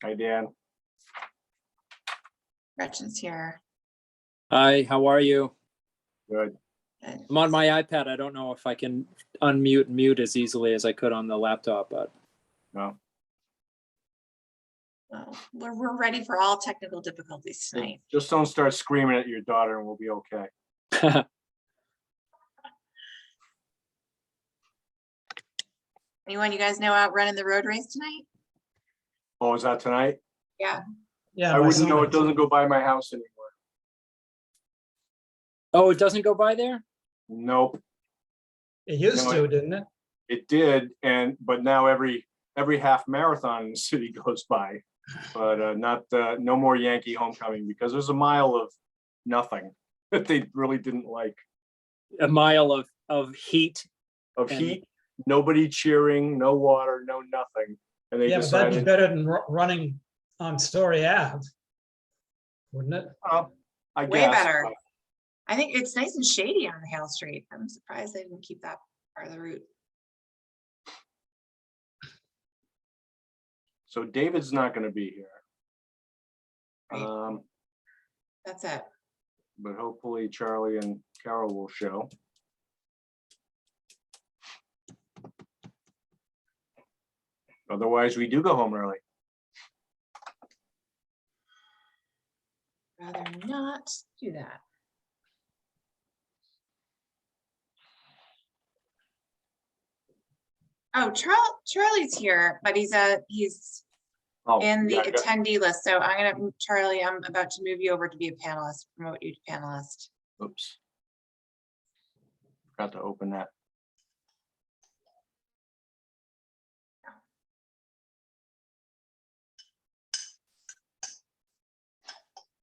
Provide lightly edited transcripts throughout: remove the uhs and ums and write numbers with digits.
Hi, Dan. Gretchen's here. Hi, how are you? Good. Good. I'm on my iPad. I don't know if I can unmute and mute as easily as I could on the laptop, but No. Well, we're ready for all technical difficulties tonight. Just don't start screaming at your daughter and we'll be okay. Anyone you guys know out running the road race tonight? Oh, is that tonight? Yeah. Yeah, I my wouldn't son know. It went. doesn't go by my house anymore. oh, it doesn't go by there? Nope, It used No, to, didn't it? it did. But now every half marathon in the city goes by. But no more Yankee homecoming because there's a mile of nothing that they really didn't like. A mile of heat. Of And- heat, nobody cheering, no water, no nothing. And they Yeah, but that'd be decided, better than running on Story Ave, wouldn't it? oh, I Way guess. better. I think it's nice and shady on the Hale Street. I'm surprised they didn't keep that part of the route. So David's not going to be here. Right. That's it. But hopefully Charlie and Carol will show. Otherwise, we do go home early. Rather not do that. Oh, Charlie's here, but he's Oh, in the yeah, attendee list. So Charlie, I'm about to move you over to be a panelist, promote you to panelist. oops. Forgot to open that.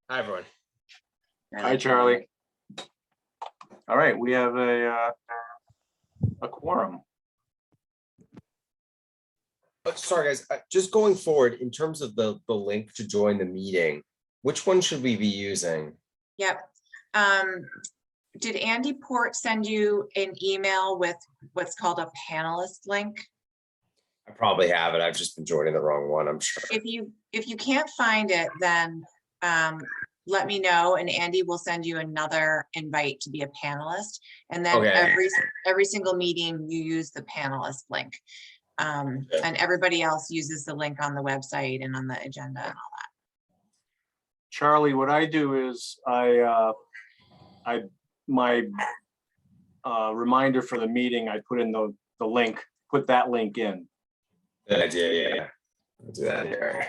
Hi, everyone. Hi, Charlie. All right, we have a quorum. Sorry, guys. Just going forward, in terms of the link to join the meeting, which one should we be using? Yep. Did Andy Port send you an email with what's called a panelist link? I probably have it. I've just been joining the wrong one, I'm sure. If you can't find it, then let me know and Andy will send you another invite to be a panelist. And then Okay. every single meeting you use the panelist link. And everybody else uses the link on the website and on the agenda and all that. Charlie, what I do is my reminder for the meeting, I put in the link, put that link in. Good idea, yeah. I'll do that here.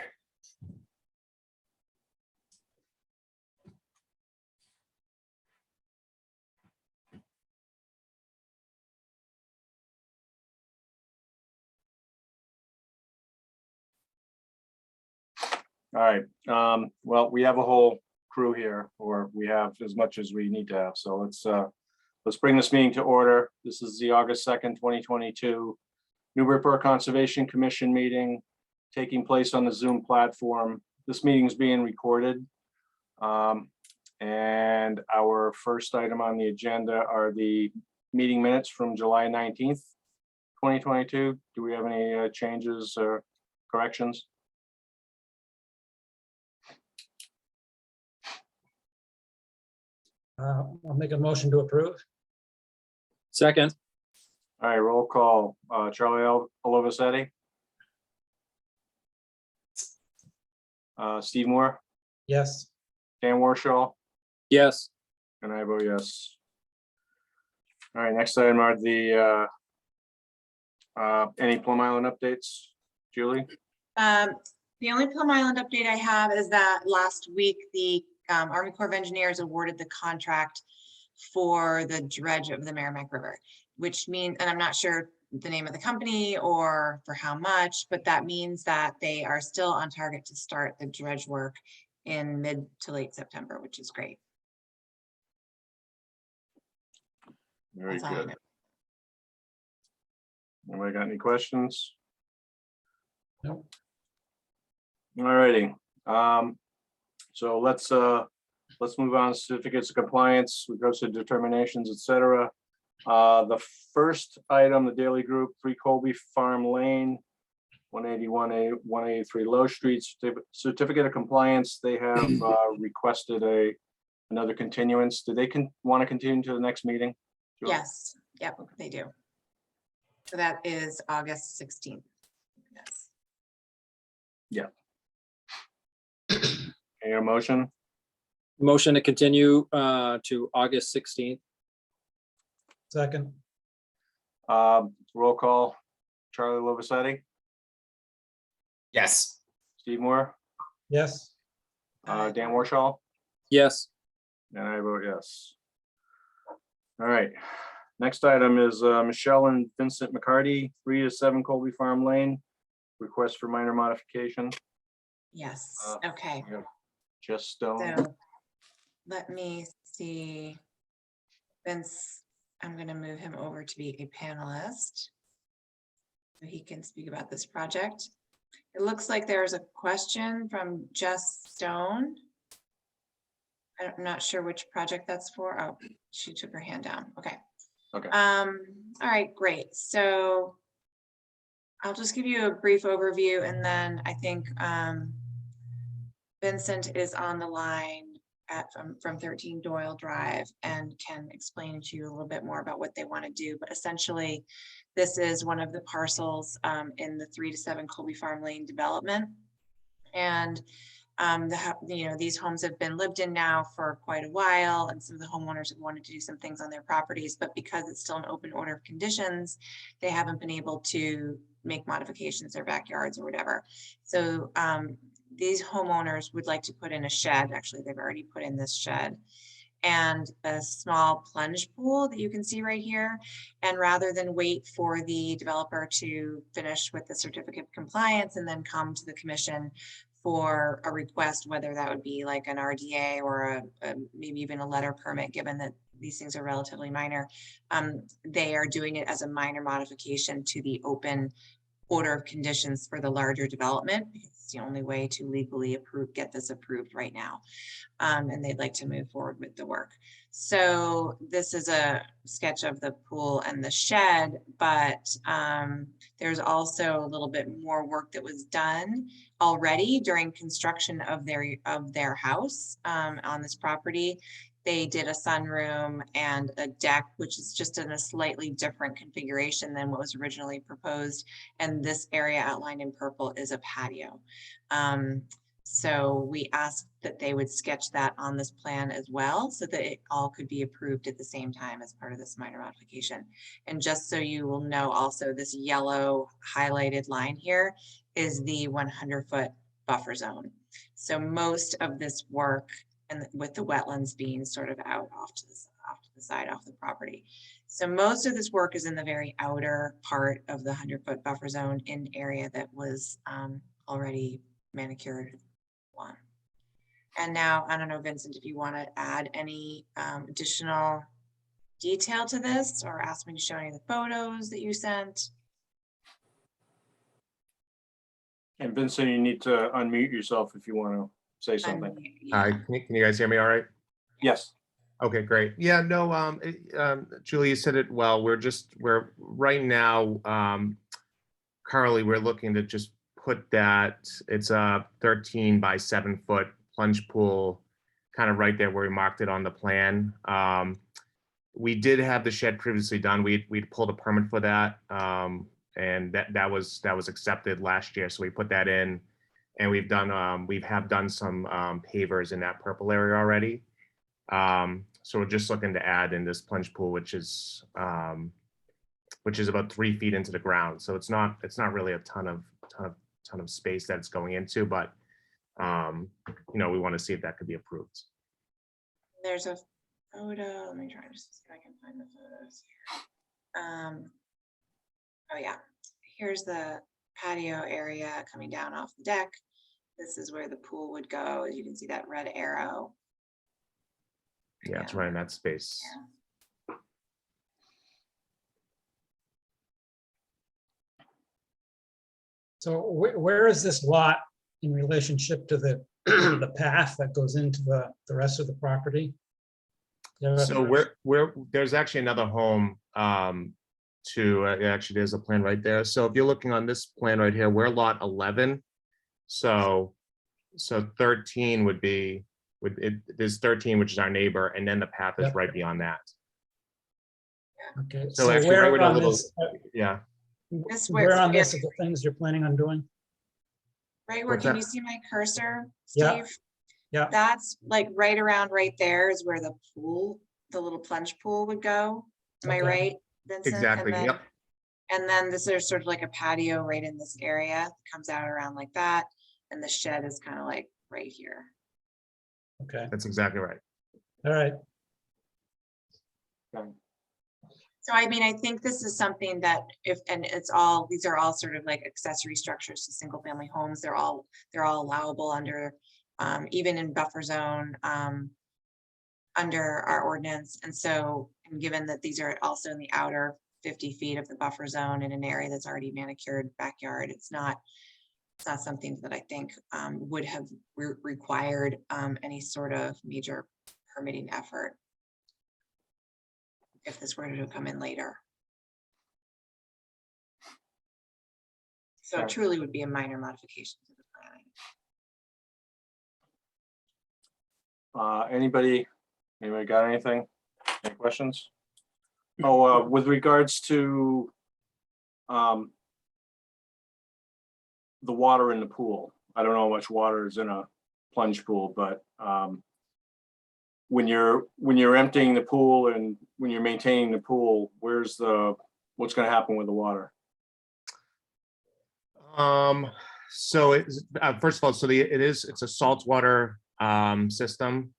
All right, well, we have a whole crew here, or we have as much as we need to have. So let's bring this meeting to order. This is the August 2nd, 2022 Newburyport Conservation Commission meeting taking place on the Zoom platform. This meeting is being recorded. And our first item on the agenda are the meeting minutes from July 19th, 2022. Do we have any changes or corrections? I'll make a motion to approve. Second, All right, roll call. Charlie Olovasetti. Steve Moore, Yes. Dan Warshaw, yes. and I vote yes. All right, next item are the any Plum Island updates, Julie? The only Plum Island update I have is that last week, the Army Corps of Engineers awarded the contract for the dredge of the Merrimack River, which means, and I'm not sure the name of the company or for how much, but that means that they are still on target to start the dredge work in mid to late September, which is great. Very That's all I good. know. Anybody got any questions? No. All righty. So let's move on to certificates of compliance. We go to determinations, etc. The first item, the daily group, 3 Colby Farm Lane, 181, 183 Low Street, certificate of compliance. They have requested another continuance. Do they want to continue to the next meeting? Julie? Yes, yep, they do. So that is August 16th. Yes. Any motion? Motion to continue to August 16th. second, Roll call. Charlie Lovasetti, Yes. Steve Moore, yes, Dan Warshall, Yes. and I vote yes. All right. Next item is Michelle and Vincent McCarty, 3 to 7 Colby Farm Lane. Request for minor modification. Yes, Uh, okay. we have Just Stone. So let me see. Vince, I'm going to move him over to be a panelist so he can speak about this project. It looks like there's a question from Jess Stone. I'm not sure which project that's for. Oh, she took her hand down. Okay. Okay. All right, great. So I'll just give you a brief overview, and then I think Vincent is on the line from 13 Doyle Drive and can explain to you a little bit more about what they want to do. But essentially, this is one of the parcels in the 3 to 7 Colby Farm Lane development. And these homes have been lived in now for quite a while, and some of the homeowners have wanted to do some things on their properties, but because it's still an open order of conditions, they haven't been able to make modifications to their backyards or whatever. So these homeowners would like to put in a shed. Actually, they've already put in this shed and a small plunge pool that you can see right here. And rather than wait for the developer to finish with the certificate of compliance and then come to the commission for a request, whether that would be like an RDA or maybe even a letter permit, given that these things are relatively minor, they are doing it as a minor modification to the open order of conditions for the larger development, because it's the only way to legally get this approved right now. And they'd like to move forward with the work. So this is a sketch of the pool and the shed, but there's also a little bit more work that was done already during construction of their house on this property. They did a sunroom and a deck, which is just in a slightly different configuration than what was originally proposed. And this area outlined in purple is a patio. So we asked that they would sketch that on this plan as well, so that it all could be approved at the same time as part of this minor modification. And just so you will know, also this yellow highlighted line here is the 100-foot buffer zone. So most of this work, and with the wetlands being sort of out off to the side off the property. So most of this work is in the very outer part of the 100-foot buffer zone in area that was already manicured lawn. And now, I don't know, Vincent, if you want to add any additional detail to this or ask me to show any of the photos that you sent. And Vincent, you need to unmute yourself if you want to say something. Hi, can you guys hear me all right? Yes. Okay, great. Yeah, no, Julie, you said it well. We're right now, currently, we're looking to just put that, it's a 13 by 7 foot plunge pool, kind of right there where we marked it on the plan. We did have the shed previously done. We'd pulled a permit for that. And that was accepted last year. So we put that in, and we have done some pavers in that purple area already. So we're just looking to add in this plunge pool, which is about 3 feet into the ground. So it's not really a ton of space that it's going into, but we want to see if that could be approved. There's a photo. Let me try to see if I can find the photos here. Oh yeah, here's the patio area coming down off the deck. This is where the pool would go. As you can see that red arrow. Yeah, it's right in that space. Yeah. so where is this lot in relationship to the the path that goes into the rest of the property? So there's actually another home to, actually, there's a plan right there. So if you're looking on this plan right here, we're lot 11. So 13 would be, there's 13, which is our neighbor, and then the path is Yep. right beyond that. Okay, So so actually, right where where the on little, this, yeah, This where was- on this are the things you're planning on doing? Right where, What's can that? you see my cursor, Yeah, Steve? yeah. That's like right around right there is where the pool, the little plunge pool would go. Am I Okay. right, Vincent? exactly, And then, yep. and then this is sort of like a patio right in this area, comes out around like that. And the shed is kind of like right here. Okay, That's exactly right. all right. Okay. So I mean, I think this is something that if, and it's all, these are all sort of like accessory structures to single family homes. They're all allowable under, even in buffer zone, under our ordinance. And so, and given that these are also in the outer 50 feet of the buffer zone in an area that's already manicured backyard, it's not something that I think would have required any sort of major permitting effort if this were to come in later. So it Okay. truly would be a minor modification to the plan. Anybody got anything? Any questions? Oh, with regards to the water in the pool, I don't know how much water is in a plunge pool, but when you're emptying the pool and when you're maintaining the pool, what's going to happen with the water? So it's first of all, so it's a saltwater system.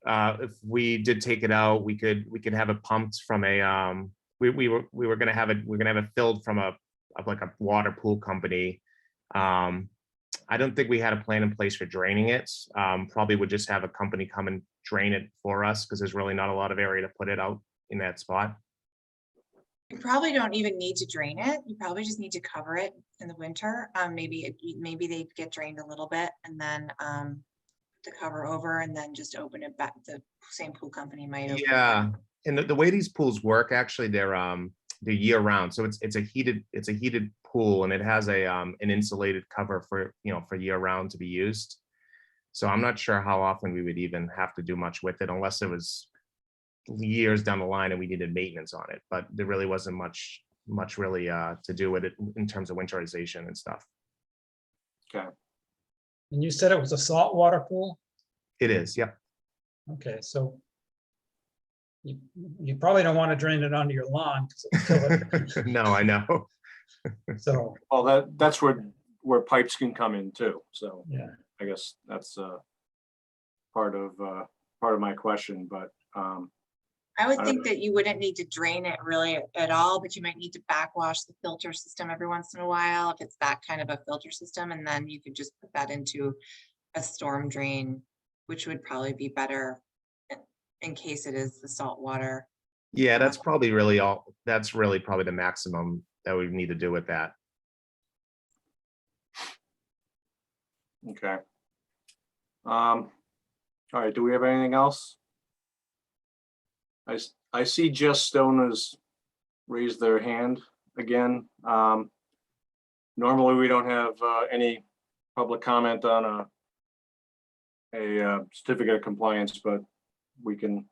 If we did take it out, we could have it pumped from a we're gonna have it filled from like a water pool company. I don't think we had a plan in place for draining it. Probably would just have a company come and drain it for us because there's really not a lot of area to put it out in that spot. You probably don't even need to drain it. You probably just need to cover it in the winter. Maybe they get drained a little bit and then the cover over and then just open it back. The same pool company might open it back. Yeah, and the way these pools work, actually, they're year round. So it's a heated pool and it has an insulated cover for year round to be used. So I'm not sure how often we would even have to do much with it unless it was years down the line and we needed maintenance on it. But there really wasn't much really to do with it in terms of winterization and stuff. Okay. And you said it was a saltwater pool? It is, yep. Okay, so you probably don't want to drain it onto your lawn. 'Cause it'll kill it. No, I know. So, Well, that's where pipes can come in too. So yeah, I guess that's part of my question, but I would I think that you wouldn't need to drain it really at all, but you might need to backwash the filter system every once in a while if it's that kind of a filter system, and then you could just put that into a storm drain, which would probably be better in case it is the salt water. Yeah, that's probably really probably the maximum that we need to do with that. okay. All right, do we have anything else? I see Jess Stone has raised their hand again. Normally, we don't have any public comment on a certificate of compliance, but we can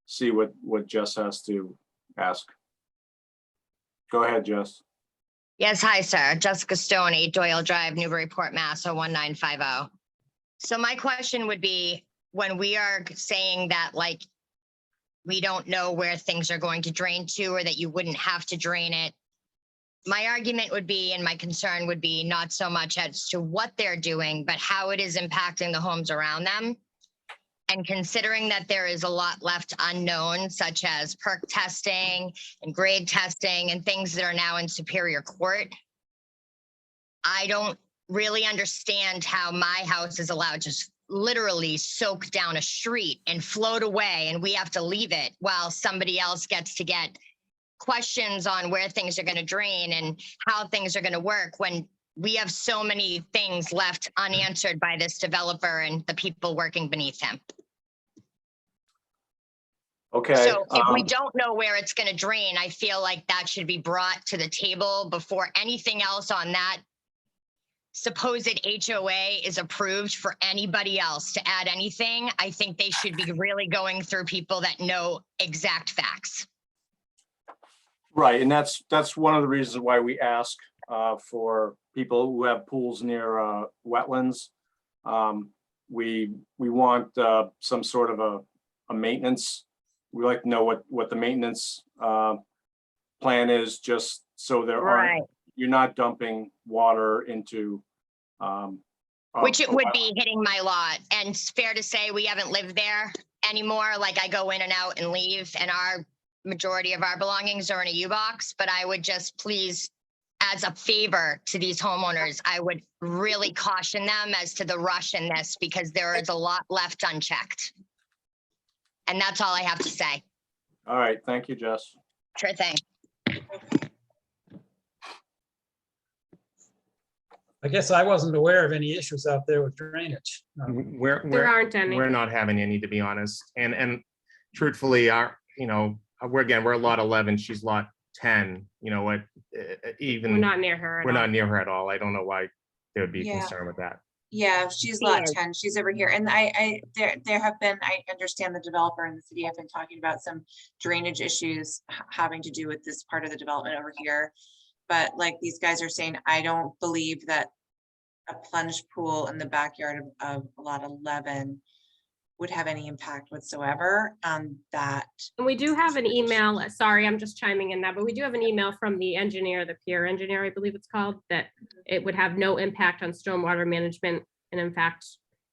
see what Jess has to ask. Go ahead, Jess. Yes, hi, sir. Jessica Stoney, Doyle Drive, Newburyport, Mass. 01950. So my question would be, when we are saying that, like, we don't know where things are going to drain to, or that you wouldn't have to drain it, my argument would be, and my concern would be, not so much as to what they're doing, but how it is impacting the homes around them. And considering that there is a lot left unknown, such as perk testing and grade testing and things that are now in Superior Court, I don't really understand how my house is allowed to literally soak down a street and float away, and we have to leave it while somebody else gets to get questions on where things are going to drain and how things are going to work, when we have so many things left unanswered by this developer and the people working beneath him. Okay. So if we don't know where it's gonna drain, I feel like that should be brought to the table before anything else on that supposed HOA is approved for anybody else to add anything. I think they should be really going through people that know exact facts. Right, and that's one of the reasons why we ask for people who have pools near wetlands. We want some sort of a maintenance. We like to know what the maintenance plan is, just so there aren't, you're not dumping water into. Which it a would wetland. be hitting my lot. And it's fair to say we haven't lived there anymore. Like I go in and out and leave, and our majority of our belongings are in a U-Box. But I would just please, as a favor to these homeowners, I would really caution them as to the rush in this, because there is a lot left unchecked. And that's all I have to say. All right, thank you, Jess. Sure thing. I guess I wasn't aware of any issues out there with drainage. We're aren't any. we're not having any, to be honest. And truthfully, we're lot 11, she's lot 10, what, even. We're not near her. at We're all. not near her at all. I don't know why they would be Yeah. concerned with that. Yeah, she's lot Yes. 10. She's over here. And there have been, I understand the developer and the city have been talking about some drainage issues having to do with this part of the development over here. But like these guys are saying, I don't believe that a plunge pool in the backyard of lot 11 would have any impact whatsoever on that. And we do have an email, sorry, I'm just chiming in now, but we do have an email from the engineer, the peer engineer, I believe it's called, that it would have no impact on stormwater management and in fact,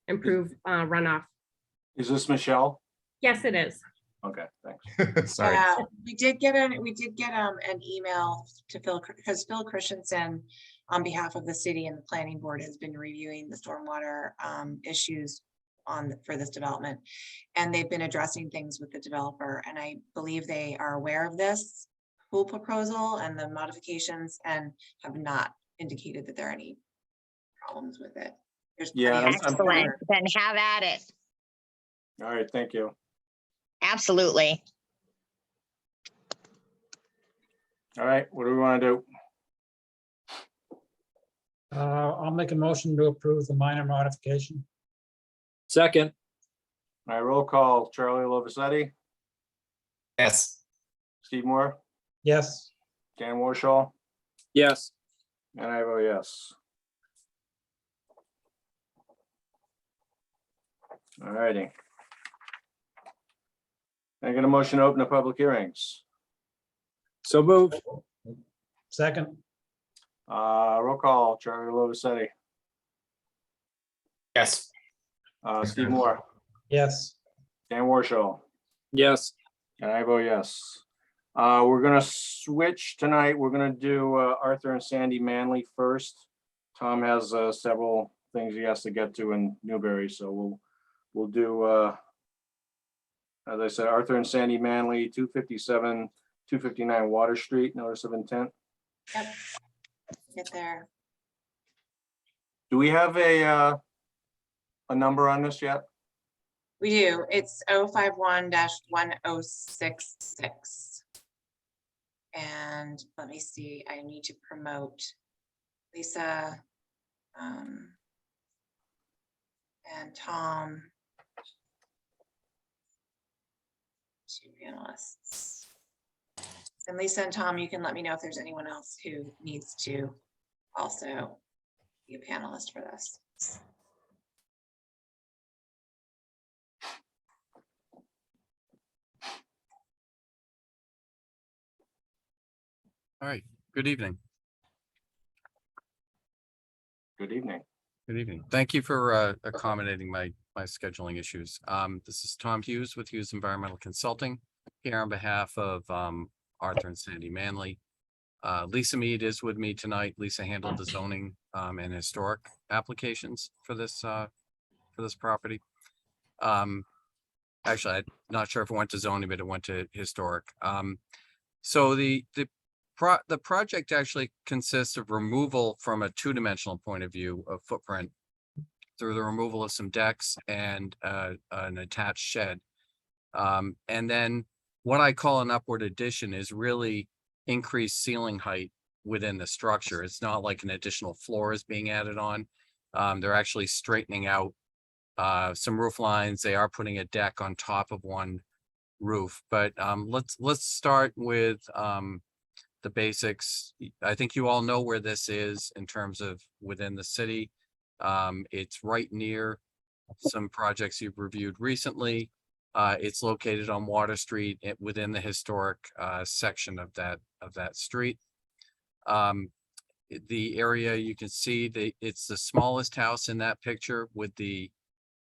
improve runoff. Is this Michelle? Yes, it is. Okay, thanks. Sorry. Yeah, we did get an email to Phil, because Phil Christensen, on behalf of the city and the planning board, has been reviewing the stormwater issues for this development. And they've been addressing things with the developer, and I believe they are aware of this pool proposal and the modifications and have not indicated that there are any problems with it. There's Yeah, plenty of I'm Excellent. stormwater. Then have at it. All right, thank you. Absolutely. All right, what do we want to do? I'll make a motion to approve the minor modification. Second, All right, roll call. Charlie Lovisetti, Yes. Steve Moore, Yes, Dan Warshaw, yes. and I vote yes. All righty. Can I get a motion to open the public hearings? So moved. second, Roll call. Charlie Lovisetti, Yes. Steve Moore, yes, Dan Warshaw, Yes. and I vote yes. We're gonna switch tonight. We're gonna do Arthur and Sandy Manley first. Tom has several things he has to get to in Newbury, so we'll do, as I said, Arthur and Sandy Manley, 257, 259 Water Street, notice of intent. Yep. Get there. Do we have a number on this yet? We do. It's 051-1066. And let me see, I need to promote Lisa and Tom. Two panelists. And Lisa and Tom, you can let me know if there's anyone else who needs to also be a panelist for this. All right, good evening. Good evening. Good evening. Thank you for accommodating my scheduling issues. This is Tom Hughes with Hughes Environmental Consulting here on behalf of Arthur and Sandy Manley. Lisa Mead is with me tonight. Lisa handled the zoning and historic applications for this property. Actually, I'm not sure if it went to zoning, but it went to historic. So the project actually consists of removal from a two-dimensional point of view of footprint through the removal of some decks and an attached shed. And then what I call an upward addition is really increased ceiling height within the structure. It's not like an additional floor is being added on. They're actually straightening out some roof lines. They are putting a deck on top of one roof, but let's start with the basics. I think you all know where this is in terms of within the city. It's right near some projects you've reviewed recently. It's located on Water Street within the historic section of that street. The area you can see, it's the smallest house in that picture with the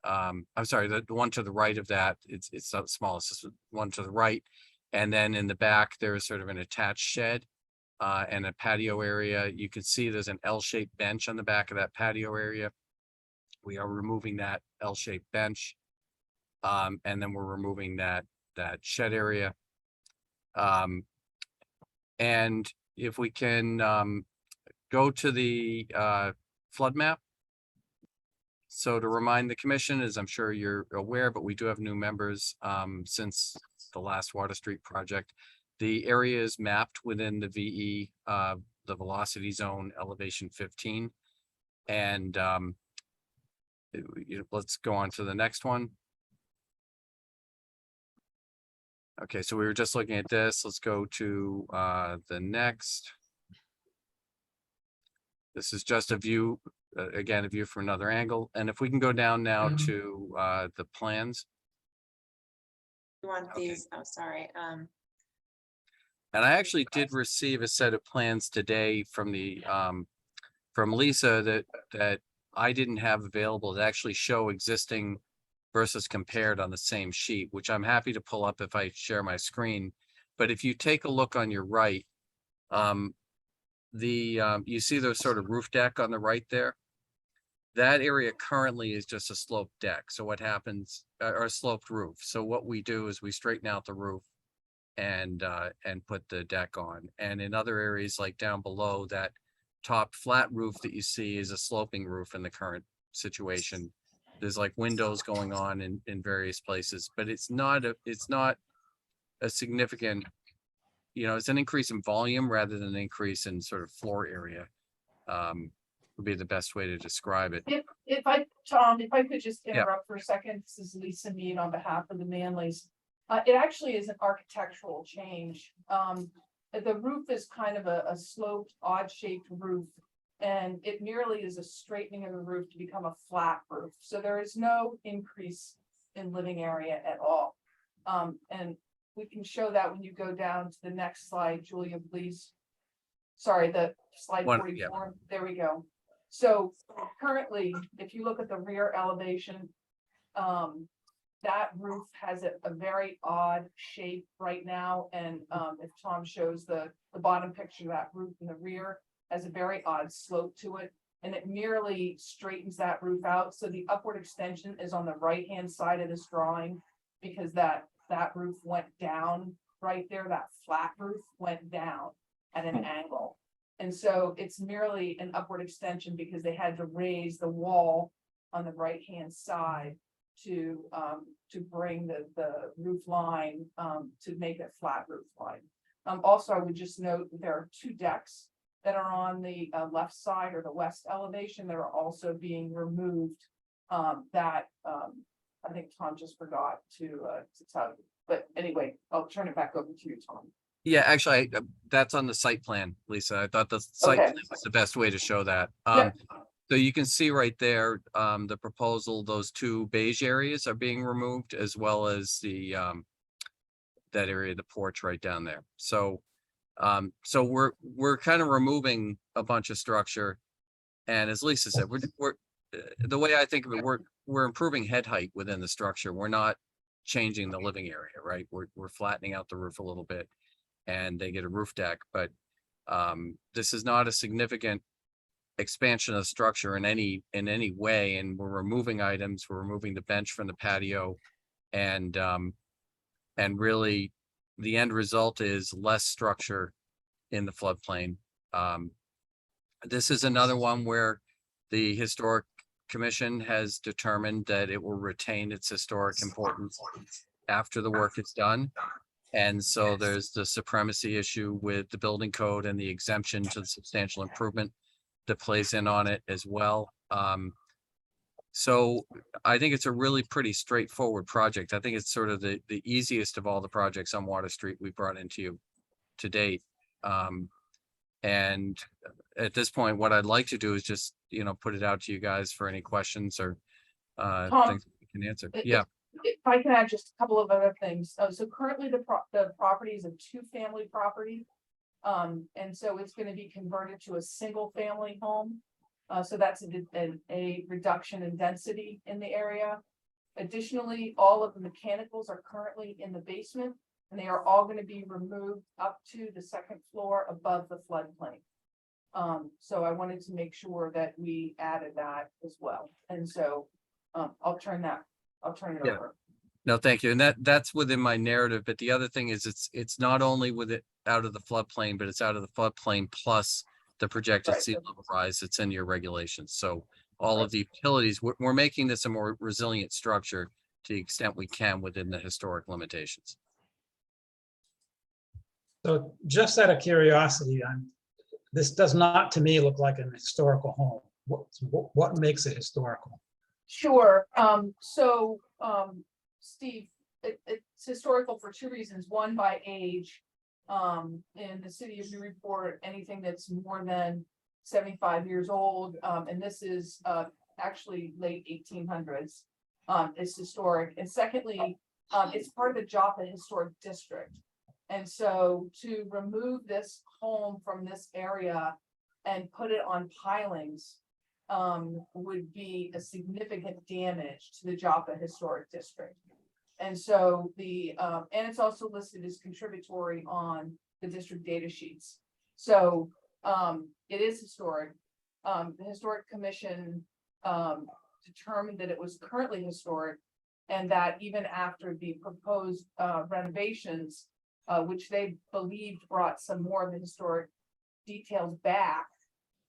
I'm sorry, the one to the right of that, it's not the smallest, it's the one to the right. And then in the back, there's sort of an attached shed and a patio area. You can see there's an L-shaped bench on the back of that patio area. We are removing that L-shaped bench. And then we're removing that shed area. And if we can go to the flood map. So to remind the commission, as I'm sure you're aware, but we do have new members since the last Water Street project. The area is mapped within the VE, the velocity zone elevation 15. And let's go on to the next one. Okay, so we were just looking at this. Let's go to the next. This is just a view. Again, a view from another angle. And if we can go down now to the plans. You want Okay. these? Oh, sorry. And I actually did receive a set of plans today from the from Lisa that I didn't have available that actually show existing versus compared on the same sheet, which I'm happy to pull up if I share my screen. But if you take a look on your right, you see the sort of roof deck on the right there. That area currently is just a sloped deck. So what happens, or a sloped roof. So what we do is we straighten out the roof and put the deck on. And in other areas like down below, that top flat roof that you see is a sloping roof in the current situation. There's like windows going on in various places, but it's not a significant, it's an increase in volume rather than an increase in sort of floor area. Would be the best way to describe it. Tom, if I could just Yeah. interrupt for a second, this is Lisa Mead on behalf of the Manleys. It actually is an architectural change. The roof is kind of a sloped, odd-shaped roof, and it merely is a straightening of the roof to become a flat roof. So there is no increase in living area at all. And we can show that when you go down to the next slide, Julia, please. Sorry, the slide 44. There we go. So currently, if you look at the rear elevation, that roof has a very odd shape right now. And if Tom shows the bottom picture, that roof in the rear has a very odd slope to it. And it merely straightens that roof out. So the upward extension is on the right-hand side of this drawing because that roof went down right there. That flat roof went down at an angle. And so it's merely an upward extension because they had to raise the wall on the right-hand side to bring the roof line to make it flat roof line. Also, I would just note that there are two decks that are on the left side or the west elevation that are also being removed. That I think Tom just forgot to tell you. But anyway, I'll turn it back over to you, Tom. Yeah, actually, that's on the site plan, Lisa. I thought the site Okay. plan was the best way to show that. Yep. So you can see right there, the proposal, those two beige areas are being removed as well as the that area, the porch right down there. So we're kind of removing a bunch of structure. And as Lisa said, we're the way I think of it, we're improving head height within the structure. We're not changing the living area, right? We're flattening out the roof a little bit and they get a roof deck, but this is not a significant expansion of the structure in any way. And we're removing items, we're removing the bench from the patio, and really the end result is less structure in the floodplain. This is another one where the Historic Commission has determined that it will retain its historic importance after the work is done. And so there's the supremacy issue with the building code and the exemption to the substantial improvement that plays in on it as well. So I think it's a really pretty straightforward project. I think it's sort of the easiest of all the projects on Water Street we brought into you to date. And at this point, what I'd like to do is just, put it out to you guys for any questions or Tom, things we can answer. If- Yeah, If I can add just a couple of other things. So currently the property is a two-family property. And so it's gonna be converted to a single-family home. So that's a reduction in density in the area. Additionally, all of the mechanicals are currently in the basement, and they are all gonna be removed up to the second floor above the floodplain. So I wanted to make sure that we added that as well. And so, I'll turn it Yeah. over. no, thank you. And that's within my narrative. But the other thing is it's not only with it out of the floodplain, but it's out of the floodplain plus the projected Right. sea level rise that's in your regulations. So all of the utilities, we're making this a more resilient structure to the extent we can within the historic limitations. So just out of curiosity, this does not to me look like an historical home. What makes it historical? Sure, Steve, it's historical for two reasons. One, by age. In the city of Newburyport, anything that's more than 75 years old, and this is actually late 1800s, is historic. And secondly, it's part of the Joppa Historic District. And so to remove this home from this area and put it on pilings would be a significant damage to the Joppa Historic District. And so and it's also listed as contributory on the district data sheets. So it is historic. The Historic Commission determined that it was currently historic, and that even after the proposed renovations, which they believed brought some more of the historic details back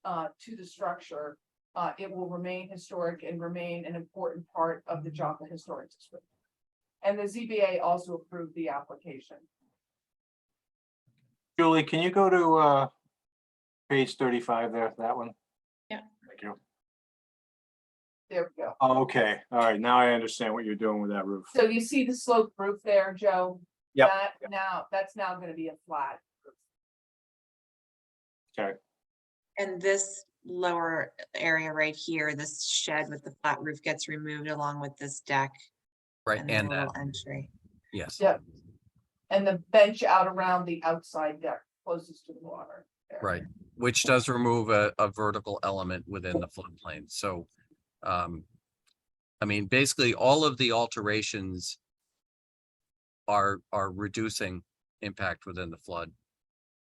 to the structure, it will remain historic and remain an important part of the Joppa Historic District. And the ZBA also approved the application. Julie, can you go to page 35 there, that one? Yeah. Thank you. There we go. Oh, okay, all right, now I understand what you're doing with that roof. So you see the sloped roof there, Joe? Yep. That's now gonna be a flat. Okay, And this lower area right here, this shed with the flat roof gets removed along with this deck. Right. And the And that, little entry. yes. Yep. And the bench out around the outside deck closest to the water. there. Right, which does remove a vertical element within the floodplain. So, I mean, basically all of the alterations are reducing impact within the flood.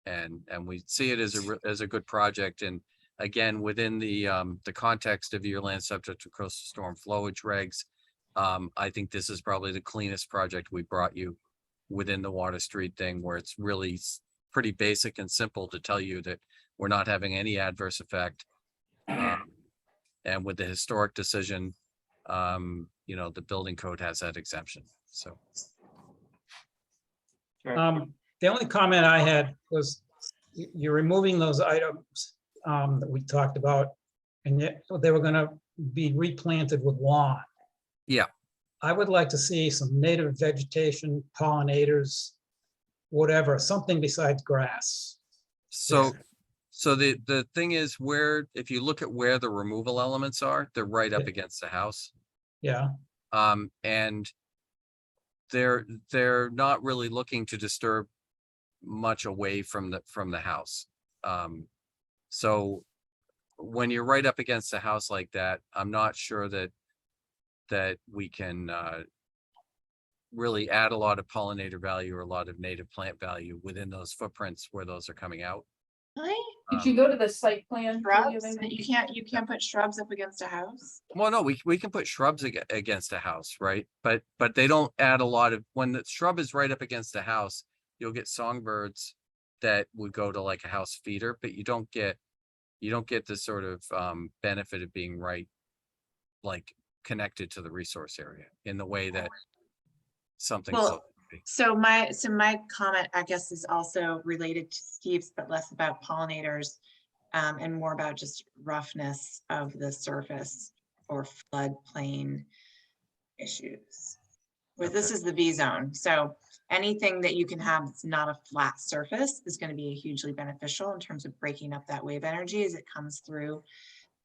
And we see it as a good project. And again, within the context of your land subject to coastal storm flowage regs, I think this is probably the cleanest project we brought you within the Water Street thing, where it's really pretty basic and simple to tell you that we're not having any adverse effect. And with the historic decision, the building code has that exemption, so. The only comment I had was you're removing those items that we talked about, and yet they were gonna be replanted with lawn. Yeah. I would like to see some native vegetation, pollinators, whatever, something besides grass. So the thing is, if you look at where the removal elements are, they're right up Yeah. against the house. Yeah, And they're not really looking to disturb much away from the house. So when you're right up against a house like that, I'm not sure that we can really add a lot of pollinator value or a lot of native plant value within those footprints where those are coming out. Really? Did you go to the site plan? Shrubs? You can't put shrubs up against a house? Well, no, we can put shrubs against a house, right? But they don't add a lot of, when the shrub is right up against a house, you'll get songbirds that would go to like a house feeder, but you don't get the sort of benefit of being right, like connected to the resource area in the way that something Well, So my comment, I guess, is also related to Steve's, but less about pollinators and more about just roughness of the surface or floodplain issues. Where this is the V zone, so anything that you can have that's not a flat surface is going to be hugely beneficial in terms of breaking up that wave energy as it comes through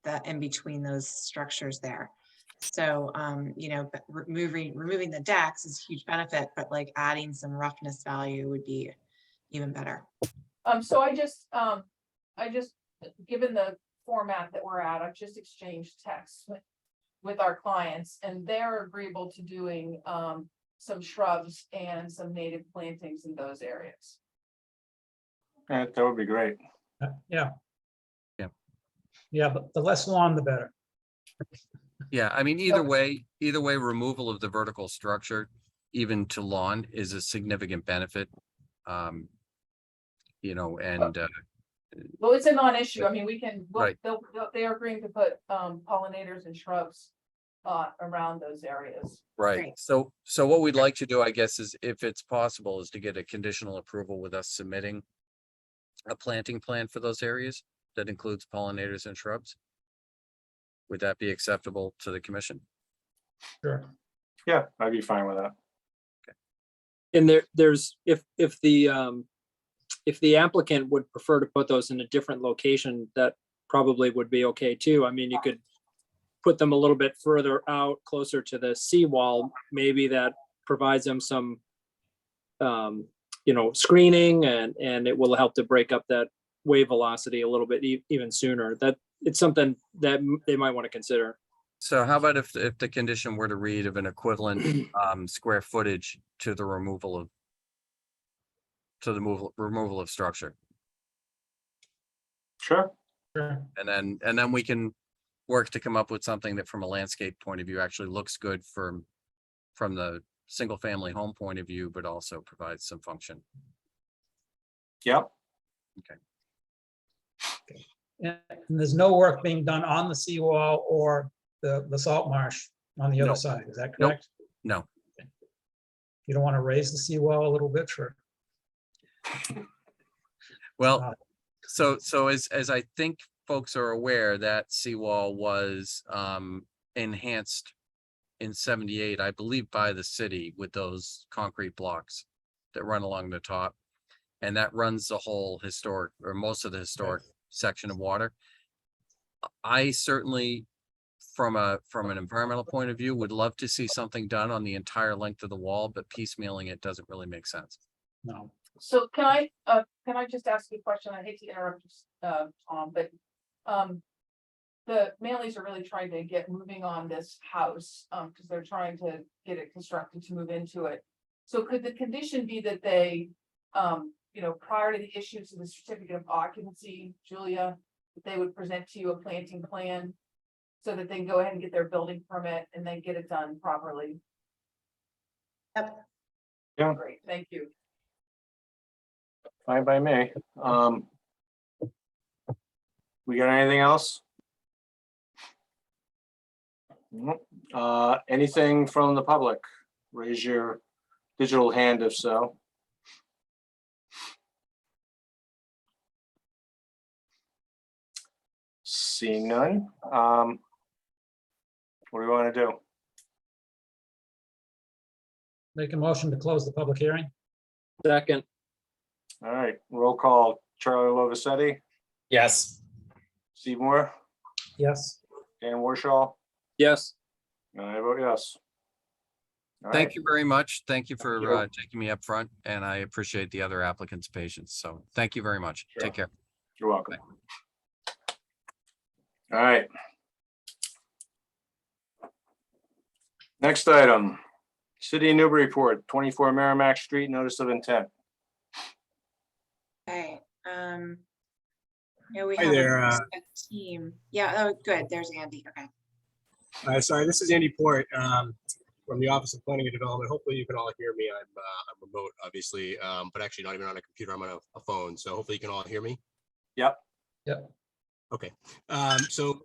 the in between those structures there. So, you know, but removing the decks is a huge benefit, but like adding some roughness value would be even better. So I just, given the format that we're at, I've just exchanged texts with our clients, and they're agreeable to doing, some shrubs and some native plantings in those areas. That would be great. Yeah. Yeah. Yeah, but the less lawn, the better. Yeah, I mean, either way, removal of the vertical structure, even to lawn, is a significant benefit. You know, and Well, it's a non-issue. I mean, we can, Right. they are agreeing to put, pollinators and shrubs around those areas. right. Great. So what we'd like to do, I guess, is if it's possible, is to get a conditional approval with us submitting a planting plan for those areas that includes pollinators and shrubs. Would that be acceptable to the commission? Sure. Yeah, I'd be fine with that. And there's, if the applicant would prefer to put those in a different location, that probably would be okay too. I mean, you could put them a little bit further out, closer to the seawall, maybe that provides them some, you know, screening, and it will help to break up that wave velocity a little bit even sooner. That it's something that they might want to consider. So how about if the condition were to read of an equivalent square footage to the removal of structure? Sure. Sure. And then we can work to come up with something that from a landscape point of view actually looks good from the single family home point of view, but also provides some function. Yep. And there's no work being done on the seawall or the salt marsh on the No. other side, is that Nope. correct? No, You don't want to raise the seawall a little bit for, well, so as I think folks are aware, that seawall was enhanced in 78, I believe, by the city with those concrete blocks that run along the top. And that runs the whole historic, or most of the historic section of water. I certainly, from an environmental point of view, would love to see something done on the entire length of the wall, but piecemealing it doesn't really make sense. no. So can I just ask you a question? I hate to interrupt, Tom, but, the Manleys are really trying to get moving on this house, because they're trying to get it constructed to move into it. So could the condition be that they, you know, prior to the issuance of the certificate of occupancy, Julia, that they would present to you a planting plan so that they can go ahead and get their building permit and then get it done properly? Yep. Yeah. Great, thank you. Fine by me. We got anything else? Nope. Anything from the public? Raise your digital hand if so. Seeing none. What do we want to do? Make a motion to close the public hearing? Second, All right, roll call. Charlie Lovisetti, Yes. Steve Moore, Yes. Dan Warshaw, yes. and I vote yes. All Thank right. you very much. Thank you for you. taking me up front, and I appreciate the other applicants' patience. So thank you very much. Sure. Take care. You're welcome. All right. Next item, City of Newburyport, 24 Merrimack Street, notice of intent. Okay. Yeah, we Hi have there, a team. Yeah. Oh, good. There's Andy. Okay. Sorry, this is Andy Port from the Office of Planning and Development. Hopefully you can all hear me. I'm remote, obviously, but actually not even on a computer. I'm on a phone. So hopefully you can all hear me. Yep. Yep. Okay. So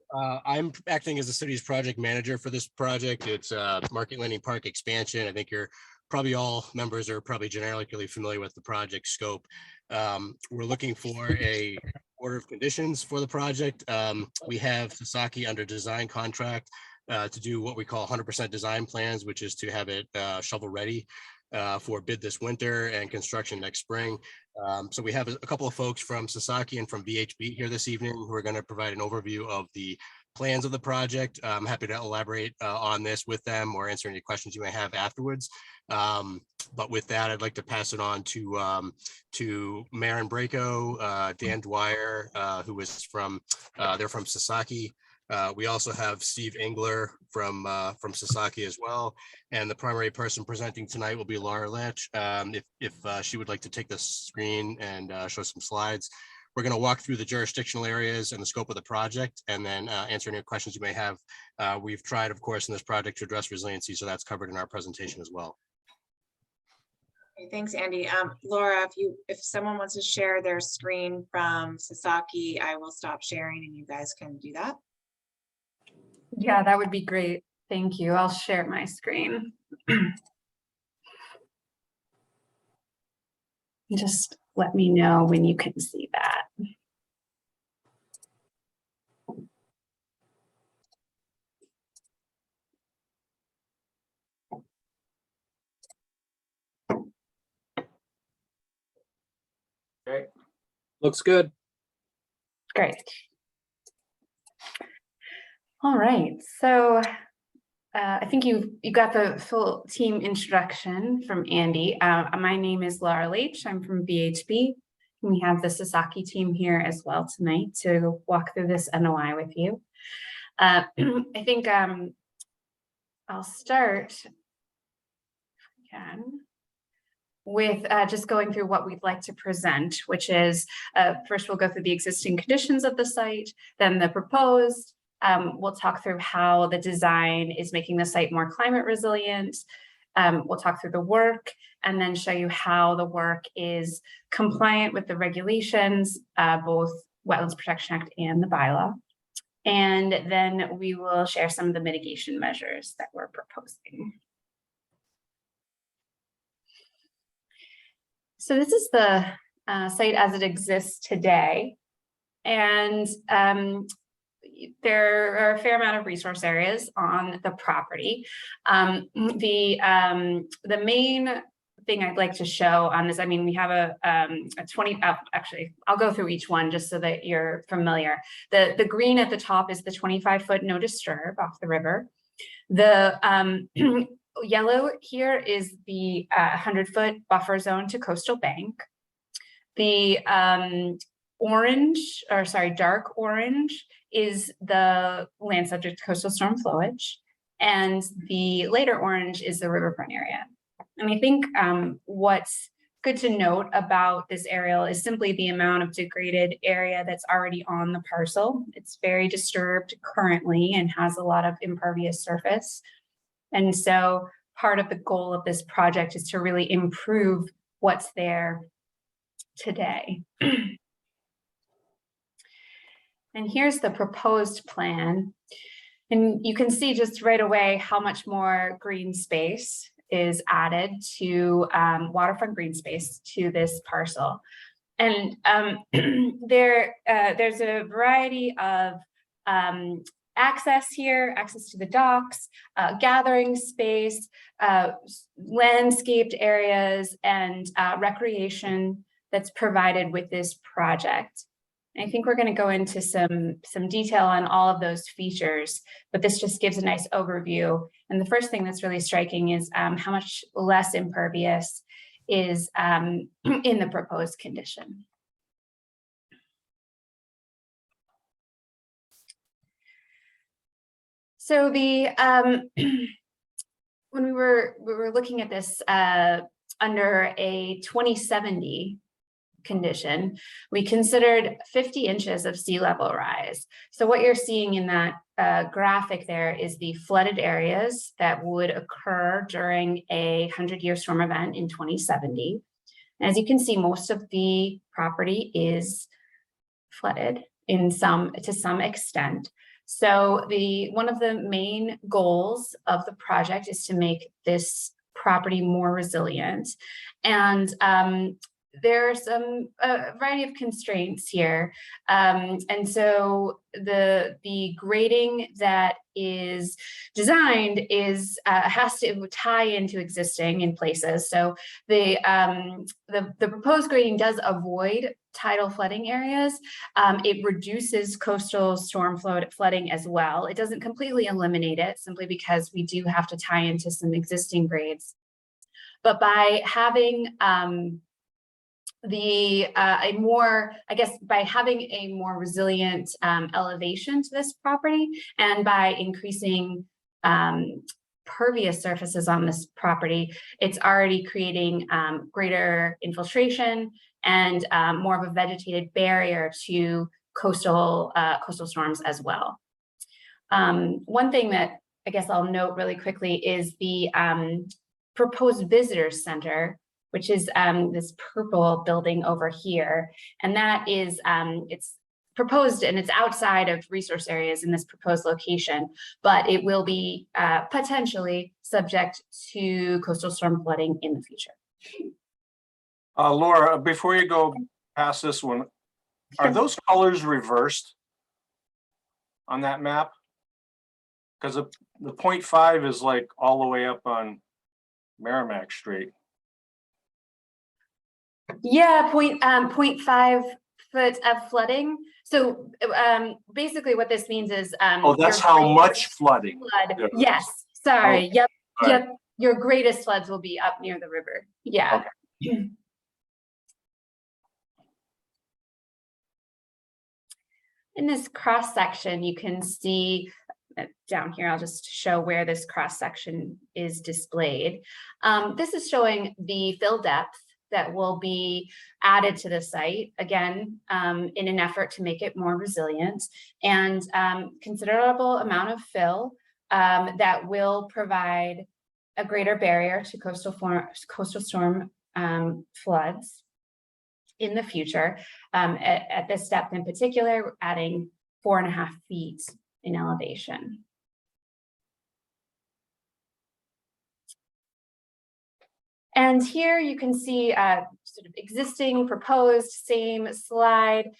I'm acting as the city's project manager for this project. It's Market Landing Park expansion. I think you're probably all members are probably generically familiar with the project scope. We're looking for a order of conditions for the project. We have Sasaki under design contract to do what we call 100% design plans, which is to have it shovel ready for bid this winter and construction next spring. So we have a couple of folks from Sasaki and from VHB here this evening who are going to provide an overview of the plans of the project. I'm happy to elaborate on this with them or answer any questions you may have afterwards. But with that, I'd like to pass it on to Maren Braco, Dan Dwyer, who is from, they're from Sasaki. We also have Steve Engler from Sasaki as well. And the primary person presenting tonight will be Laura Lynch. If she would like to take the screen and show some slides. We're going to walk through the jurisdictional areas and the scope of the project and then answer any questions you may have. We've tried, of course, in this project to address resiliency, so that's covered in our presentation as well. Okay, thanks, Andy. Laura, if someone wants to share their screen from Sasaki, I will stop sharing and you guys can do that. Yeah, that would be great. Thank you. I'll share my screen. Just let me know when you can see that. Okay. Looks good. Great. All right, so I think you got the full team introduction from Andy. My name is Laura Leach. I'm from VHB. And we have the Sasaki team here as well tonight to walk through this NOI with you. I think I'll start again with just going through what we'd like to present, which is first we'll go through the existing conditions of the site, then the proposed. We'll talk through how the design is making the site more climate resilient. We'll talk through the work and then show you how the work is compliant with the regulations, both Wetlands Protection Act and the bylaw. And then we will share some of the mitigation measures that we're proposing. So this is the site as it exists today. And there are a fair amount of resource areas on the property. The main thing I'd like to show on this, I mean, we have a 20, actually, I'll go through each one just so that you're familiar. The green at the top is the 25-foot no disturb off the river. The yellow here is the 100-foot buffer zone to coastal bank. The dark orange is the land subject to coastal storm flowage, and the later orange is the riverfront area. And I think what's good to note about this aerial is simply the amount of degraded area that's already on the parcel. It's very disturbed currently and has a lot of impervious surface. And so part of the goal of this project is to really improve what's there today. And here's the proposed plan. And you can see just right away how much more green space is added to waterfront green space to this parcel. And there's a variety of access here, access to the docks, gathering space, landscaped areas, and recreation that's provided with this project. I think we're going to go into some detail on all of those features, but this just gives a nice overview. And the first thing that's really striking is how much less impervious is in the proposed condition. So the when we were looking at this under a 2070 condition, we considered 50 inches of sea level rise. So what you're seeing in that graphic there is the flooded areas that would occur during a 100-year storm event in 2070. And as you can see, most of the property is flooded to some extent. So one of the main goals of the project is to make this property more resilient. And there are some variety of constraints here. And so the grading that is designed is has to tie into existing in places. So the proposed grading does avoid tidal flooding areas. It reduces coastal storm flooding as well. It doesn't completely eliminate it, simply because we do have to tie into some existing grades. But by having by having a more resilient elevation to this property, and by increasing pervious surfaces on this property, it's already creating greater infiltration and more of a vegetated barrier to coastal storms as well. One thing that I guess I'll note really quickly is the proposed visitor center, which is this purple building over here. And that is, it's proposed and it's outside of resource areas in this proposed location, but it will be potentially subject to coastal storm flooding in the future. Laura, before you go past this one, are those colors reversed on that map? Because the 0.5 is like all the way up on Merrimack Street. Yeah, 0.5 foot of flooding. So basically what this means is Oh, that's how much flooding. flood. Yes, sorry. Okay. Yep. Your greatest floods will be up near the river. Yeah. Okay. In this cross section, you can see down here, I'll just show where this cross section is displayed. This is showing the fill depth that will be added to the site, again, in an effort to make it more resilient, and considerable amount of fill that will provide a greater barrier to coastal storm floods in the future. At this step in particular, we're adding 4.5 feet in elevation. And here you can see sort of existing, proposed, same slide,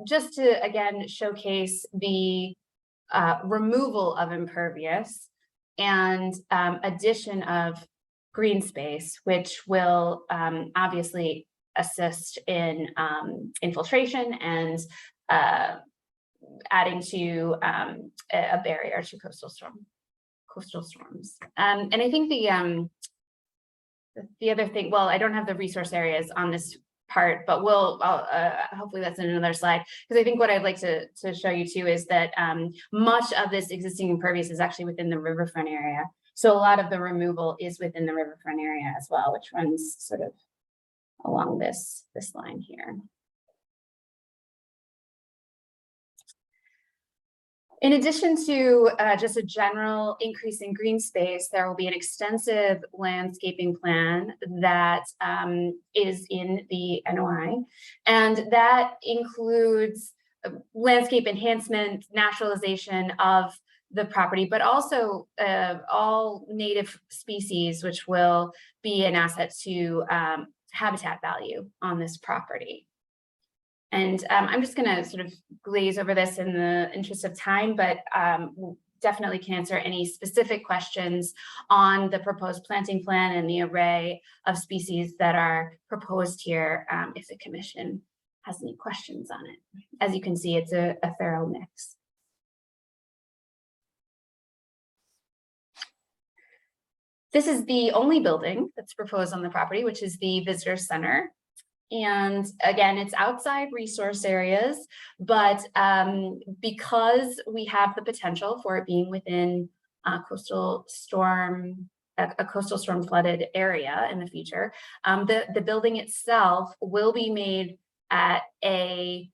just to again showcase the removal of impervious and addition of green space, which will obviously assist in infiltration and adding to a barrier to coastal storms. And I think the other thing, well, I don't have the resource areas on this part, but hopefully that's in another slide, because I think what I'd like to show you too is that much of this existing impervious is actually within the riverfront area. So a lot of the removal is within the riverfront area as well, which runs sort of along this line here. In addition to just a general increase in green space, there will be an extensive landscaping plan that is in the NOI, and that includes landscape enhancement, naturalization of the property, but also all native species, which will be an asset to habitat value on this property. And I'm just going to sort of glaze over this in the interest of time, but we'll definitely can answer any specific questions on the proposed planting plan and the array of species that are proposed here if the commission has any questions on it. As you can see, it's a thorough mix. This is the only building that's proposed on the property, which is the visitor center. And again, it's outside resource areas, but because we have the potential for it being within a coastal storm flooded area in the future, the building itself will be made at a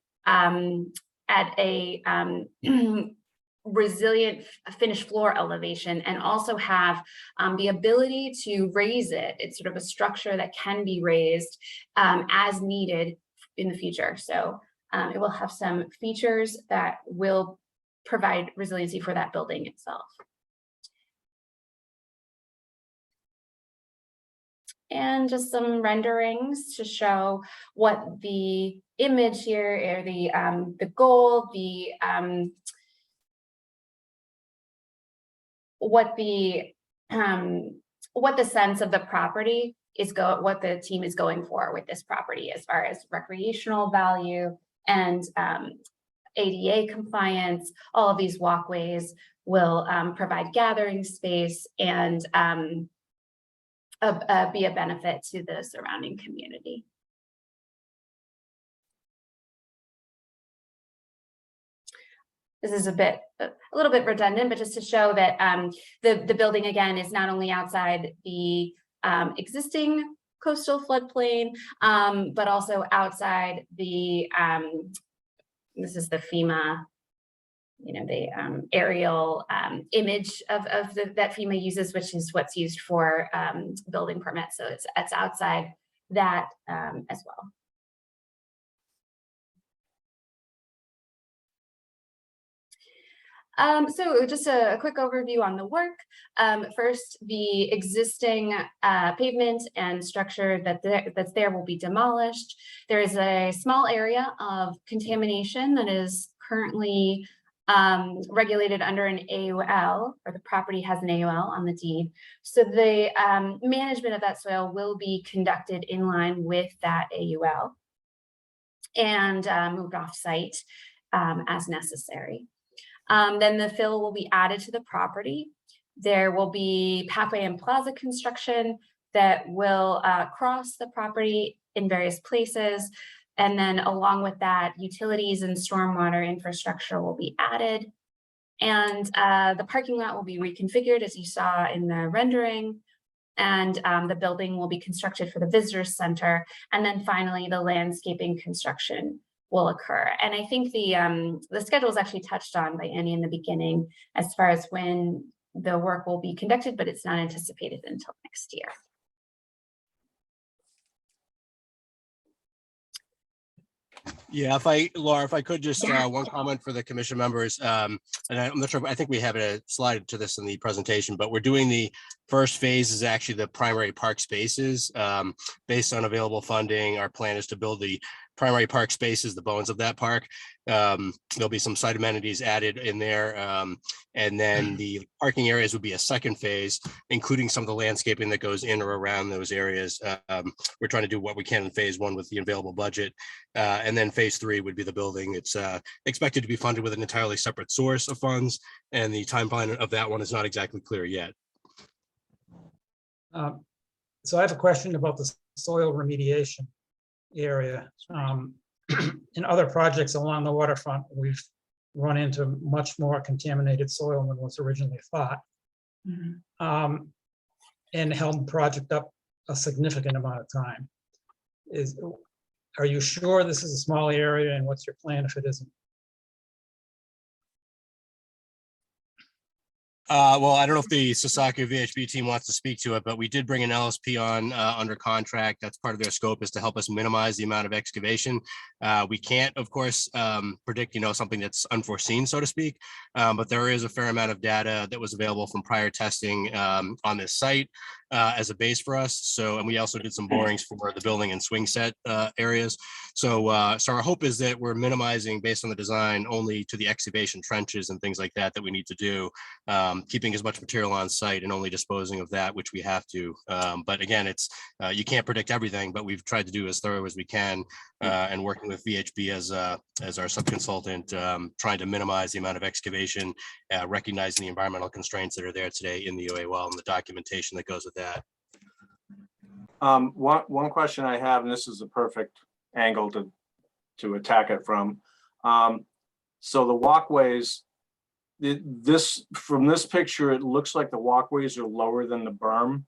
resilient finished floor elevation, and also have the ability to raise it. It's sort of a structure that can be raised as needed in the future. So it will have some features that will provide resiliency for that building itself. and just some renderings to show what the image here, or the goal, what the sense of the property is, what the team is going for with this property as far as recreational value and ADA compliance. All of these walkways will provide gathering space and be a benefit to the surrounding community. This is a little bit redundant, but just to show that the building again is not only outside the existing coastal floodplain, but also outside the this is the FEMA, the aerial image of that FEMA uses, which is what's used for building permits. So it's outside that as well. So just a quick overview on the work. First, the existing pavement and structure that's there will be demolished. There is a small area of contamination that is currently regulated under an AUL, or the property has an AUL on the deed. So the management of that soil will be conducted in line with that AUL and moved off site as necessary. Then the fill will be added to the property. There will be pathway and plaza construction that will cross the property in various places. And then along with that, utilities and stormwater infrastructure will be added. And the parking lot will be reconfigured, as you saw in the rendering. And the building will be constructed for the visitor center. And then finally, the landscaping construction will occur. And I think the schedule is actually touched on by Annie in the beginning as far as when the work will be conducted, but it's not anticipated until next year. Yeah, Laura, if I could just one comment for the commission members, and I'm not sure, I think we have a slide to this in the presentation, but we're doing the first phase is actually the primary park spaces. Based on available funding, our plan is to build the primary park spaces, the bones of that park. There'll be some site amenities added in there. And then the parking areas would be a second phase, including some of the landscaping that goes in or around those areas. We're trying to do what we can in phase one with the available budget. And then phase three would be the building. It's expected to be funded with an entirely separate source of funds, and the timeline of that one is not exactly clear yet. So I have a question about the soil remediation area. In other projects along the waterfront, we've run into much more contaminated soil than was originally thought. And held the project up a significant amount of time. Are you sure this is a small area, and what's your plan if it isn't? Well, I don't know if the Sasaki VHB team wants to speak to it, but we did bring an LSP on under contract. That's part of their scope, is to help us minimize the amount of excavation. We can't, of course, predict, something that's unforeseen, so to speak. But there is a fair amount of data that was available from prior testing on this site as a base for us. So, and we also did some borings for the building and swing set areas. So our hope is that we're minimizing, based on the design, only to the excavation trenches and things like that we need to do. Keeping as much material on site and only disposing of that which we have to. But again, it's you can't predict everything, but we've tried to do as thorough as we can, and working with VHB as our subconsultant, trying to minimize the amount of excavation, recognizing the environmental constraints that are there today in the OAWL and the documentation that goes with that. One question I have, and this is a perfect angle to attack it from. So the walkways, from this picture, it looks like the walkways are lower than the berm.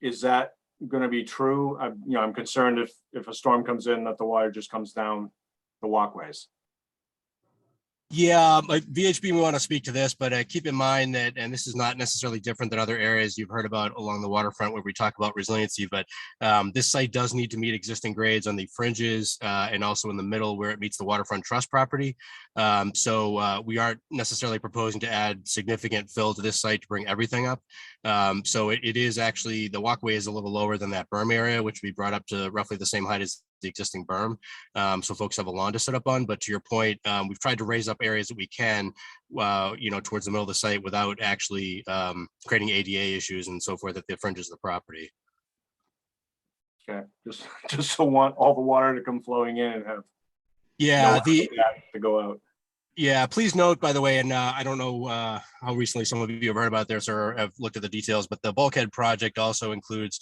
Is that going to be true? I'm concerned if a storm comes in that the water just comes down the walkways. Yeah, like VHB, we want to speak to this, but keep in mind that, and this is not necessarily different than other areas you've heard about along the waterfront where we talk about resiliency, but this site does need to meet existing grades on the fringes and also in the middle where it meets the waterfront trust property. So we aren't necessarily proposing to add significant fill to this site to bring everything up. So it is actually, the walkway is a little lower than that berm area, which we brought up to roughly the same height as the existing berm. So folks have a lawn to set up on, but to your point, we've tried to raise up areas that we can, towards the middle of the site without actually creating ADA issues and so forth at the fringes of the property. Okay, just don't want all the water to come flowing in and have Yeah, to go out. Yeah, please note, by the way, and I don't know how recently some of you have heard about this or have looked at the details, but the bulkhead project also includes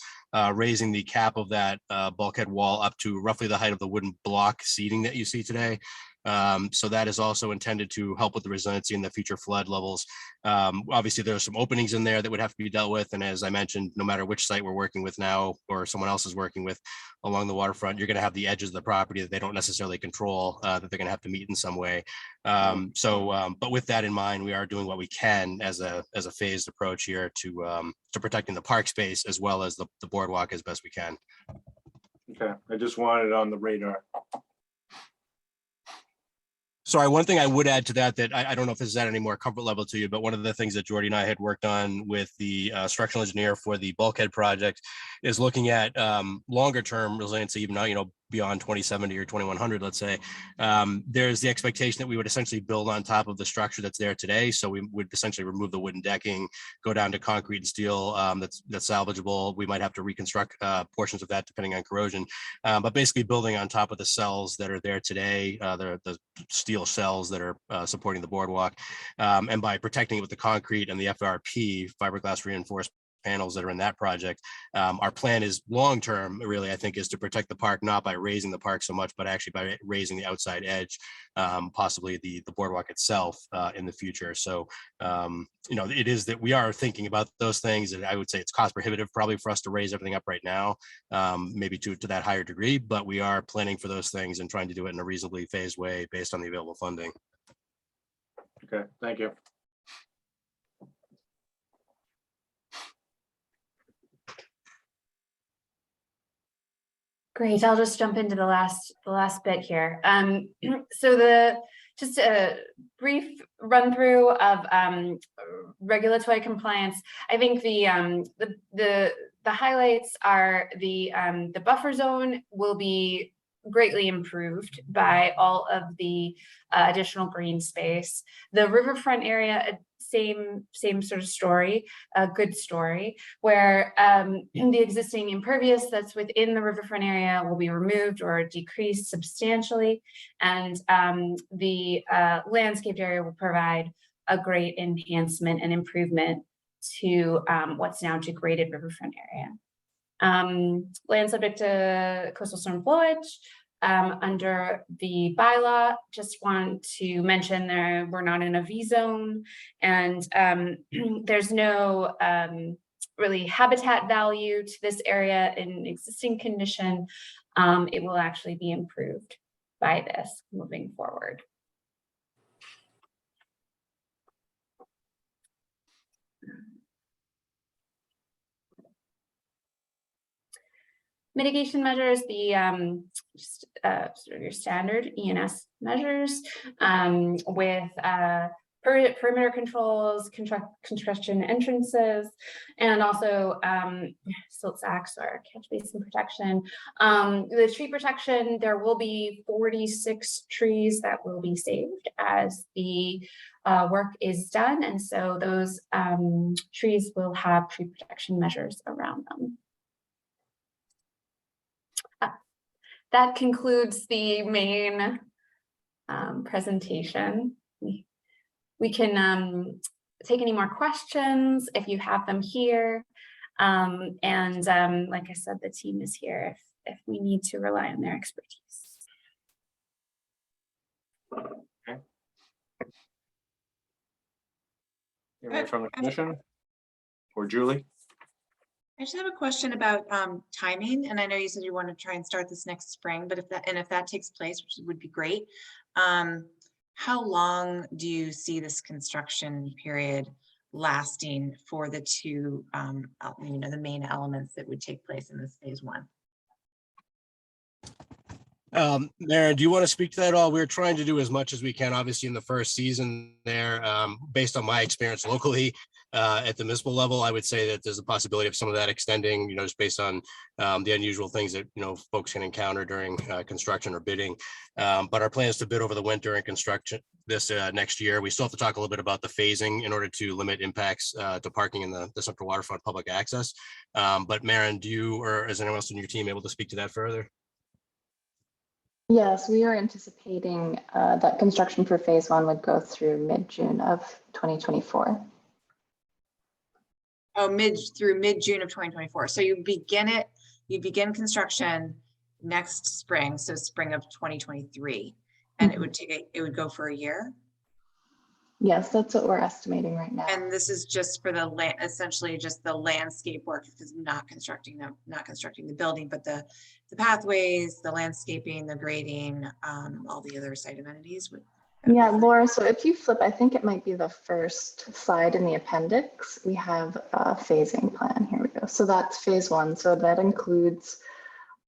raising the cap of that bulkhead wall up to roughly the height of the wooden block seating that you see today. So that is also intended to help with the resiliency and the future flood levels. Obviously, there are some openings in there that would have to be dealt with. And as I mentioned, no matter which site we're working with now or someone else is working with along the waterfront, you're going to have the edges of the property that they don't necessarily control, that they're going to have to meet in some way. But with that in mind, we are doing what we can as a phased approach here to protecting the park space as well as the boardwalk as best we can. Okay, I just wanted it on the radar. Sorry, one thing I would add to that I don't know if this is at any more comfort level to you, but one of the things that Jordy and I had worked on with the structural engineer for the bulkhead project is looking at longer term resiliency, even now, beyond 2070 or 2100, let's say. There's the expectation that we would essentially build on top of the structure that's there today. So we would essentially remove the wooden decking, go down to concrete and steel that's salvageable. We might have to reconstruct portions of that depending on corrosion, but basically building on top of the cells that are there today, the steel cells that are supporting the boardwalk, and by protecting it with the concrete and the FRP, fiberglass reinforced panels that are in that project. Our plan is long-term, really, I think, is to protect the park, not by raising the park so much, but actually by raising the outside edge, possibly the boardwalk itself in the future. So, it is that we are thinking about those things, and I would say it's cost prohibitive probably for us to raise everything up right now, maybe to that higher degree, but we are planning for those things and trying to do it in a reasonably phased way based on the available funding. Okay, thank you. Great, I'll just jump into the last bit here. So just a brief run through of regulatory compliance. I think the highlights are the buffer zone will be greatly improved by all of the additional green space. The riverfront area, same sort of story, a good story, where the existing impervious that's within the riverfront area will be removed or decreased substantially, and the landscaped area will provide a great enhancement and improvement to what's now degraded riverfront area. Land subject to coastal storm flowage. Under the bylaw, just want to mention we're not in a V zone, and there's no really habitat value to this area in existing condition. It will actually be improved by this moving forward. Mitigation measures, the sort of your standard ENS measures with perimeter controls, construction entrances, and also silt sacks or catch basin protection. The tree protection, there will be 46 trees that will be saved as the work is done, and so those trees will have tree protection measures around them. That concludes the main presentation. We can take any more questions if you have them here. Like I said, the team is here if we need to rely on their expertise. Okay. Anybody from the commission or Julie? I just have a question about timing, and I know you said you want to try and start this next spring, but if that takes place, which would be great, how long do you see this construction period lasting for the two, the main elements that would take place in this phase one? Maren, do you want to speak to that at all? We're trying to do as much as we can, obviously, in the first season there. Based on my experience locally, at the municipal level, I would say that there's a possibility of some of that extending, just based on the unusual things that, folks can encounter during construction or bidding. But our plan is to bid over the winter and construction this next year. We still have to talk a little bit about the phasing in order to limit impacts to parking in the central waterfront public access. But Maren, do you, or is anyone else in your team able to speak to that further? Yes, we are anticipating that construction for phase one would go through mid-June of 2024. Oh, through mid-June of 2024. So you begin construction next spring, so spring of 2023, and it would go for a year. Yes, that's what we're estimating right now. And this is just for the land, essentially just the landscape work, because not constructing the building, but the pathways, the landscaping, the grading, all the other site amenities. Yeah, Laura, so if you flip, I think it might be the first slide in the appendix. We have a phasing plan. Here we go. So that's phase one. So that includes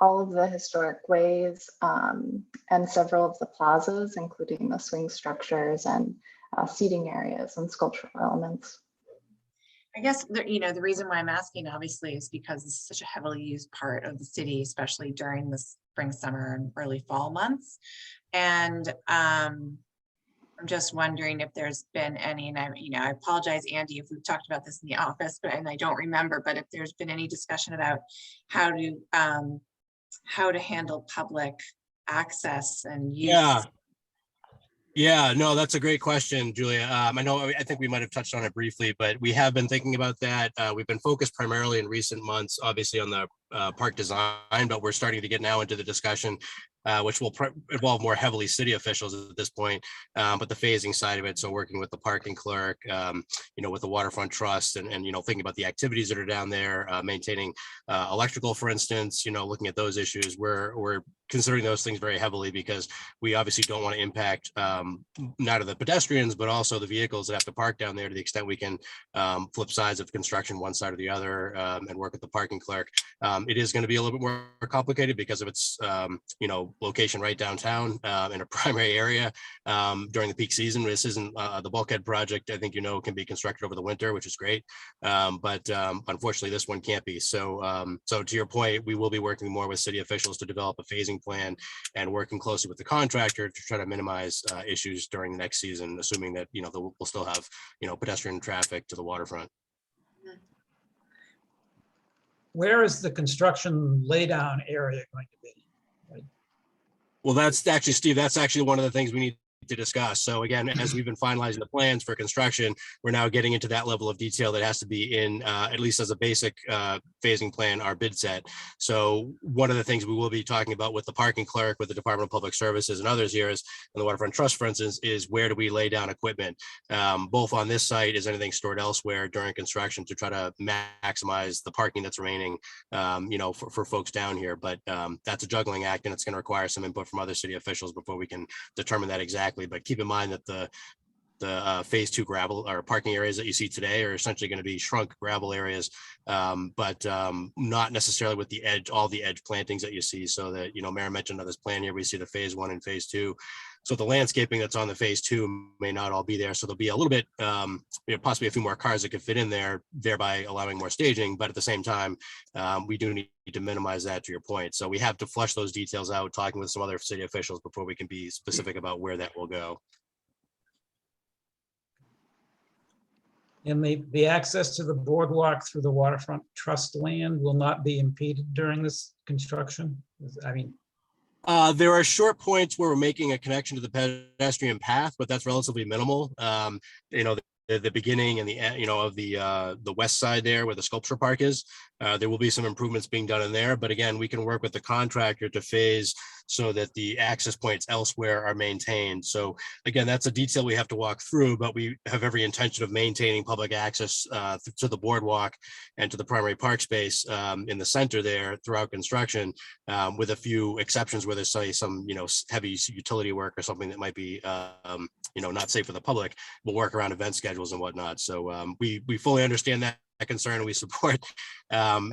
all of the historic ways and several of the plazas, including the swing structures and seating areas and sculptural elements. I guess, the reason why I'm asking, obviously, is because this is such a heavily used part of the city, especially during the spring, summer, and early fall months. And I'm just wondering if there's been any, and I apologize, Andy, if we've talked about this in the office, and I don't remember, but if there's been any discussion about how to handle public access and use. Yeah, no, that's a great question, Julia. I think we might have touched on it briefly, but we have been thinking about that. We've been focused primarily in recent months, obviously, on the park design, but we're starting to get now into the discussion, which will involve more heavily city officials at this point, but the phasing side of it. So working with the parking clerk, with the waterfront trust, and thinking about the activities that are down there, maintaining electrical, for instance, looking at those issues. We're considering those things very heavily because we obviously don't want to impact not of the pedestrians, but also the vehicles that have to park down there, to the extent we can flip sides of construction, one side or the other, and work with the parking clerk. It is going to be a little bit more complicated because of its, location right downtown in a primary area during the peak season. This isn't the bulkhead project, I think, can be constructed over the winter, which is great. But unfortunately, this one can't be. So to your point, we will be working more with city officials to develop a phasing plan and working closely with the contractor to try to minimize issues during the next season, assuming that, we'll still have, pedestrian traffic to the waterfront. Where is the construction laydown area going to be? Well, that's actually, Steve, that's actually one of the things we need to discuss. So again, as we've been finalizing the plans for construction, we're now getting into that level of detail that has to be in, at least as a basic phasing plan, our bid set. So one of the things we will be talking about with the parking clerk, with the Department of Public Services and others here is, and the Waterfront Trust, for instance, is where do we lay down equipment, both on this site, is anything stored elsewhere during construction, to try to maximize the parking that's remaining, for folks down here. But that's a juggling act, and it's going to require some input from other city officials before we can determine that exactly. But keep in mind that the phase two gravel or parking areas that you see today are essentially going to be shrunk gravel areas, but not necessarily with all the edge plantings that you see. So that, Mayor mentioned on this plan here, we see the phase one and phase two. So the landscaping that's on the phase two may not all be there. So there'll be a little bit, possibly a few more cars that could fit in there, thereby allowing more staging. But at the same time, we do need to minimize that, to your point. So we have to flesh those details out, talking with some other city officials before we can be specific about where that will go. And the access to the boardwalk through the Waterfront Trust land will not be impeded during this construction? There are short points where we're making a connection to the pedestrian path, but that's relatively minimal. the beginning and the end, of the west side there where the sculpture park is. There will be some improvements being done in there, but again, we can work with the contractor to phase so that the access points elsewhere are maintained. So again, that's a detail we have to walk through, but we have every intention of maintaining public access to the boardwalk and to the primary park space in the center there throughout construction, with a few exceptions where there's say some, heavy utility work or something that might be, not safe for the public. We'll work around event schedules and whatnot. So we fully understand that concern. We support,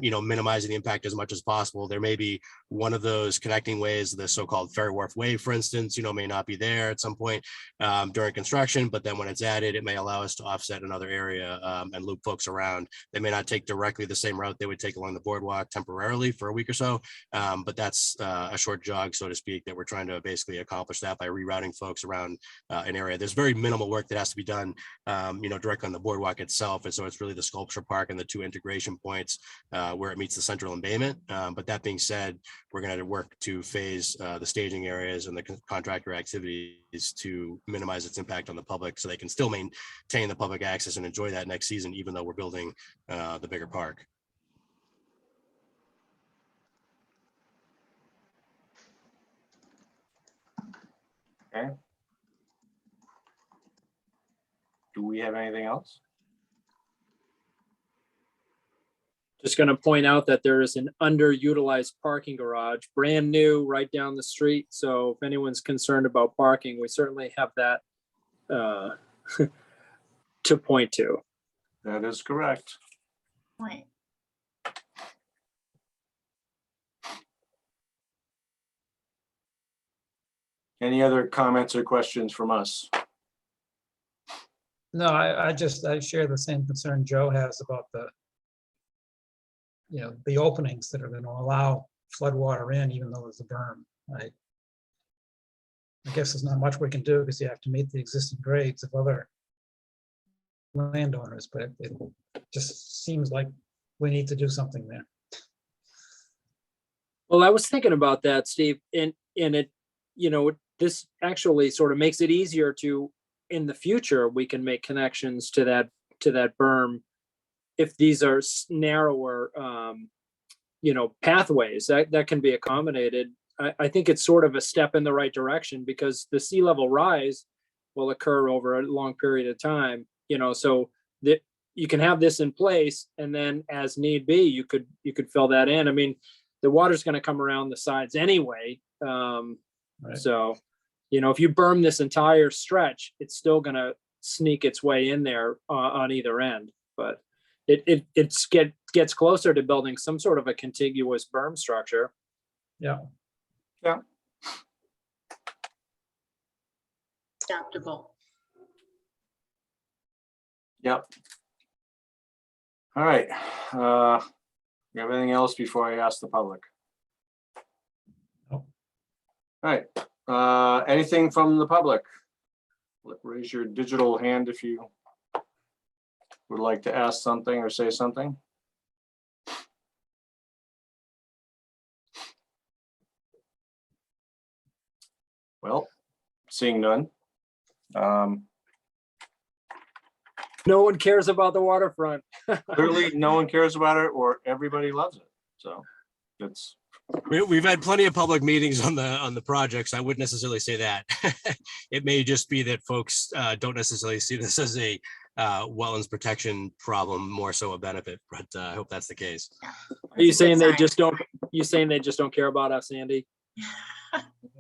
minimizing the impact as much as possible. There may be one of those connecting ways, the so-called Ferry Wharf Way, for instance, may not be there at some point during construction, but then when it's added, it may allow us to offset another area and loop folks around. They may not take directly the same route they would take along the boardwalk temporarily for a week or so, but that's a short jog, so to speak, that we're trying to basically accomplish that by rerouting folks around an area. There's very minimal work that has to be done, directly on the boardwalk itself, and so it's really the sculpture park and the two integration points where it meets the central embayment. But that being said, we're going to work to phase the staging areas and the contractor activities to minimize its impact on the public so they can still maintain the public access and enjoy that next season, even though we're building the bigger park. Okay. Do we have anything else? Just going to point out that there is an underutilized parking garage, brand new, right down the street. So if anyone's concerned about parking, we certainly have that to point to. That is correct. Point. Any other comments or questions from us? No, I share the same concern Joe has about the openings that are going to allow floodwater in, even though there's a berm. I guess there's not much we can do because you have to meet the existing grades of other landowners, but it just seems like we need to do something there. Well, I was thinking about that, Steve, and it, this actually sort of makes it easier to, in the future, we can make connections to that berm if these are narrower, pathways that can be accommodated. I think it's sort of a step in the right direction because the sea level rise will occur over a long period of time, so that you can have this in place, and then as need be, you could fill that in. I mean, the water's going to come around the sides anyway. Right. So, if you berm this entire stretch, it's still going to sneak its way in there on either end, but it gets closer to building some sort of a contiguous berm structure. Yeah. Yeah. Adaptable. Yep. All right. You have anything else before I ask the public? No. All right. Anything from the public? Raise your digital hand if you would like to ask something or say something. Well, seeing none. No one cares about the waterfront. Clearly, no one cares about it, or everybody loves it. So it's. We've had plenty of public meetings on the projects. I wouldn't necessarily say that. It may just be that folks don't necessarily see this as a wetlands protection problem, more so a benefit, but I hope that's the case. Are you saying they just don't? You saying they just don't care about us, Andy?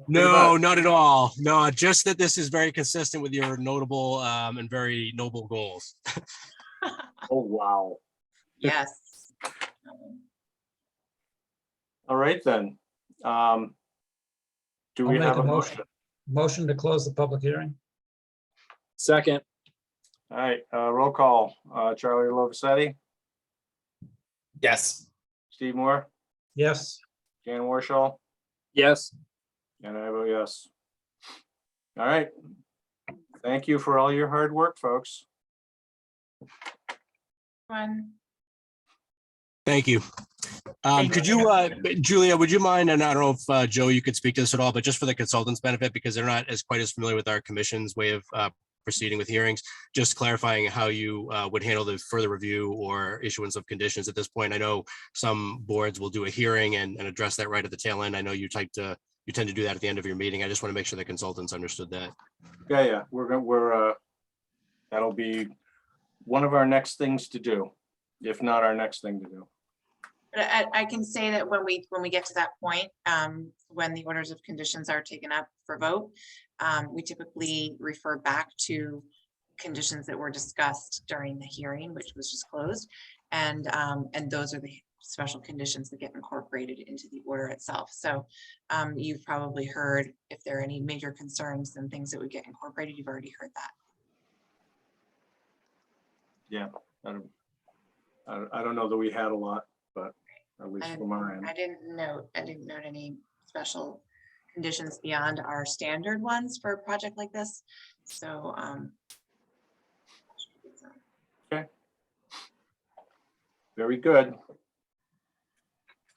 No, not at all. No, just that this is very consistent with your notable and very noble goals. Oh, wow. Yes. All right, then. Do I'll we make have a a motion. motion? Motion to close the public hearing. Second. All right, roll call. Charlie Lovisetti, Yes. Steve Moore, Yes. Jan Warshall, Yes. and I vote yes. All right. Thank you for all your hard work, folks. Fun. Thank you. Thank Could you. you, Julia, would you mind, and I don't know if Joe, you could speak to this at all, but just for the consultants' benefit, because they're not quite as familiar with our commission's way of proceeding with hearings. Just clarifying how you would handle the further review or issuance of conditions at this point. I know some boards will do a hearing and address that right at the tail end. I know you tend to do that at the end of your meeting. I just want to make sure the consultants understood that. Yeah, that'll be one of our next things to do, if not our next thing to do. But I can say that when we get to that point, when the orders of conditions are taken up for vote, we typically refer back to conditions that were discussed during the hearing, which was just closed. And those are the special conditions that get incorporated into the order itself. So you've probably heard if there are any major concerns and things that would get incorporated, you've already heard that. Yeah, I don't know that we had a lot, but at least from our end. I didn't note any special conditions beyond our standard ones for a project like this. So Okay. Very good.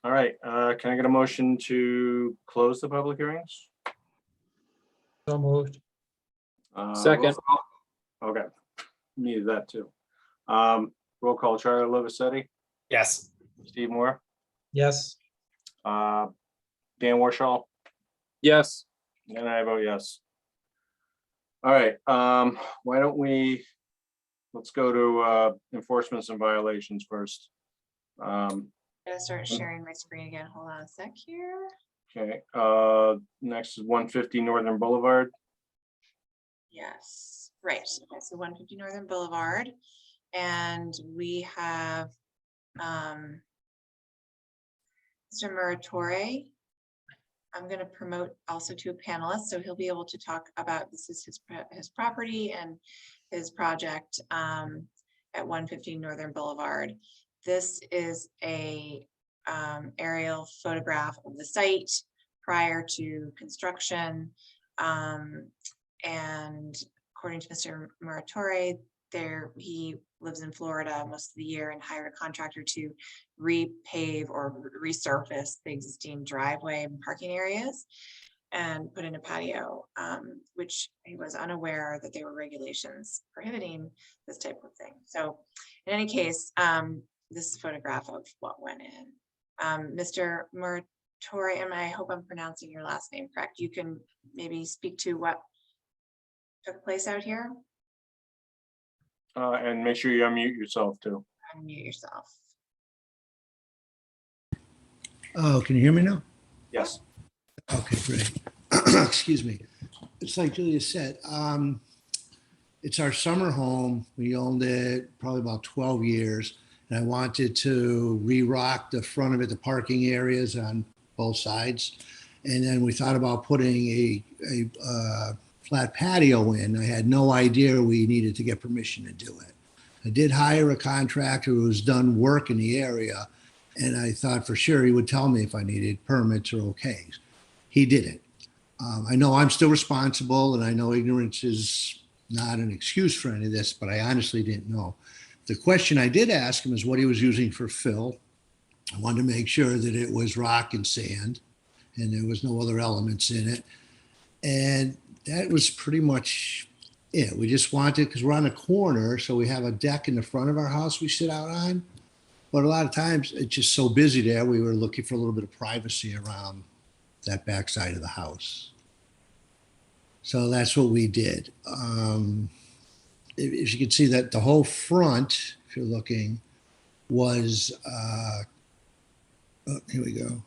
All right, can I get a motion to close the public hearings? So moved. Second. Roll call. Okay, needed that too. Roll call, Charlie Livisetti, Yes. Steve Moore, Yes. Dan Warshall, Yes. and I vote yes. All right, why don't let's go to enforcements and violations first. I'm gonna start sharing my screen again. Hold on a sec here. Okay, next is 150 Northern Boulevard. Yes, right. Okay, so 150 Northern Boulevard. And we have Mr. Muratore. I'm going to promote also to a panelist, so he'll be able to talk about this is his property and his project at 150 Northern Boulevard. This is a aerial photograph of the site prior to construction. And according to Mr. Muratore, he lives in Florida most of the year and hired a contractor to repave or resurface the existing driveway and parking areas and put in a patio, which he was unaware that there were regulations prohibiting this type of thing. So in any case, this is a photograph of what went in. Mr. Muratore, and I hope I'm pronouncing your last name correct. You can maybe speak to what took place out here. And make sure you unmute yourself too. Unmute yourself. Oh, can you hear me now? Yes. Okay, great. Excuse me. It's like Julia said, it's our summer home. We owned it probably about 12 years. And I wanted to re-rock the front of it, the parking areas on both sides. And then we thought about putting a flat patio in. I had no idea we needed to get permission to do it. I did hire a contractor who's done work in the area, and I thought for sure he would tell me if I needed permits or okays. He didn't. I know I'm still responsible, and I know ignorance is not an excuse for any of this, but I honestly didn't know. The question I did ask him is what he was using for fill. I wanted to make sure that it was rock and sand, and there was no other elements in it. And that was pretty much it. We just wanted, because we're on a corner, so we have a deck in the front of our house we sit out on. But a lot of times it's just so busy there, we were looking for a little bit of privacy around that back side of the house. So that's what we did. If you can see that the whole front, if you're looking, was, here we go,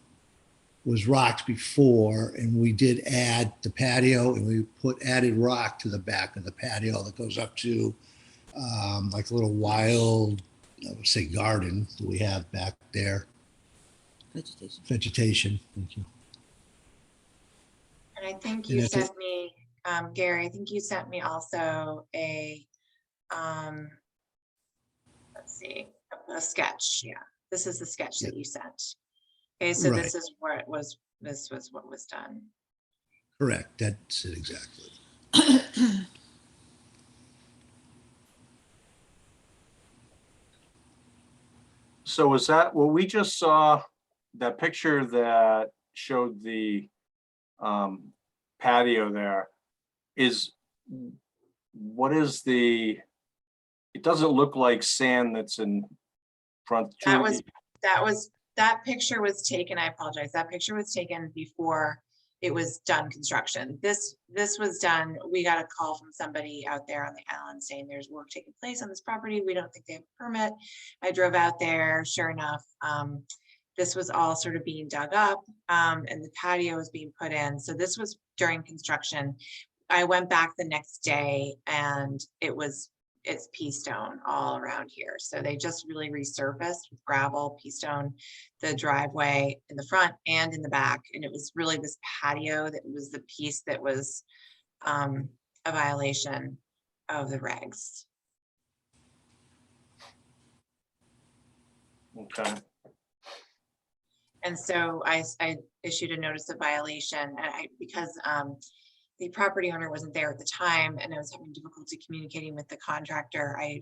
was rocked before, and we did add the patio, and we added rock to the back of the patio that goes up to like a little wild, I would say, garden that we have back there. Vegetation. Thank you. And I think And you that's it. sent me, Gary, I think you sent me also a, let's see, a sketch. Yeah, this is the sketch that you sent. Okay, so Right. this is where it was, this was what was done. Correct. That's it exactly. So was that, well, we just saw that picture that showed the patio there. what is it doesn't look like sand that's in front. That picture was taken, I apologize, that picture was taken before it was done construction. This was done, we got a call from somebody out there on the island saying there's work taking place on this property. We don't think they have a permit. I drove out there, sure enough, this was all sort of being dug up, and the patio was being put in. So this was during construction. I went back the next day and it's pea stone all around here. So they just really resurfaced with gravel, pea stone, the driveway in the front and in the back. And it was really this patio that was the piece that was a violation of the regs. Okay. And so I issued a notice of violation because the property owner wasn't there at the time and I was having difficulty communicating with the contractor. I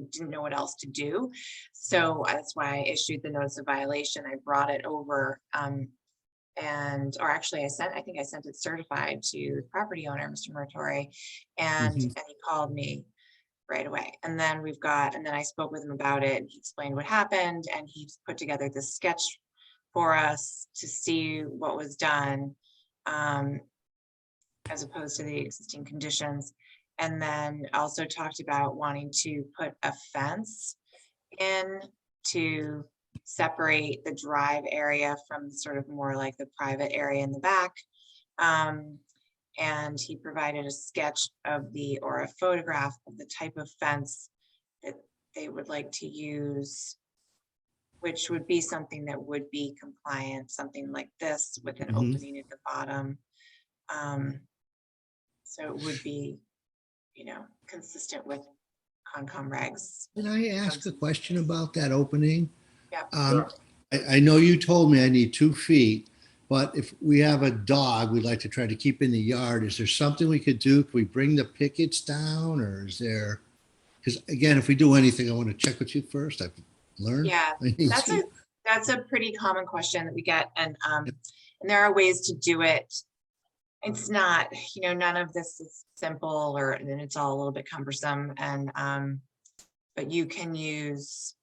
didn't know what else to do. So that's why I issued the notice of violation. I brought it over I think I sent it certified to the property owner, Mr. Muratori, and he called me right away. And then I spoke with him about it and he explained what happened and he put together this sketch for us to see what was done as opposed to the existing conditions. And then also talked about wanting to put a fence in to separate the drive area from sort of more like the private area in the back. And he provided a sketch or a photograph of the type of fence that they would like to use, which would be something that would be compliant, something like this with an opening at the bottom. So it would be, consistent with Concom regs. Can I ask a question about that opening? Yeah. I know you told me I need 2 feet, but if we have a dog we'd like to try to keep in the yard, is there something we could do? Can we bring the pickets down or is there, because again, if we do anything, I want to check with you first. I've learned. Yeah, that's a pretty common question that we get. And there are ways to do it. It's not, none of this is simple and it's all a little bit cumbersome. And, but you can use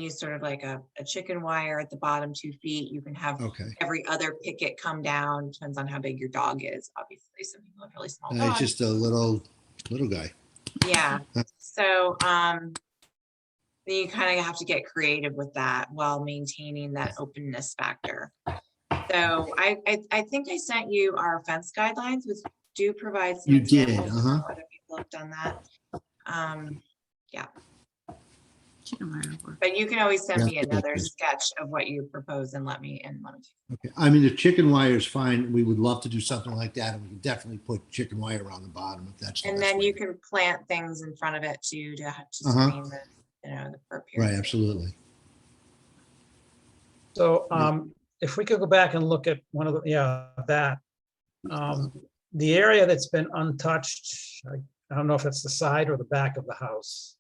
sort of like a chicken wire at the bottom 2 feet. You can have every other picket come down, depends on how big your dog is. Obviously, some people have really small dogs. It's just a little guy. Yeah. So, you kind of have to get creative with that while maintaining that openness factor. So I think I sent you our fence guidelines, which do provide some You did, examples of other people have done that. Yeah. But you can always send me another sketch of what you propose and let me. Okay. I mean, the chicken wire is fine. We would love to do something like that, and we can definitely put chicken wire around the bottom if that's. And then you can plant things in front of it too to screen the, the right. Absolutely. So if we could go back and look at one of the, the area that's been untouched, I don't know if it's the side or the back of the house.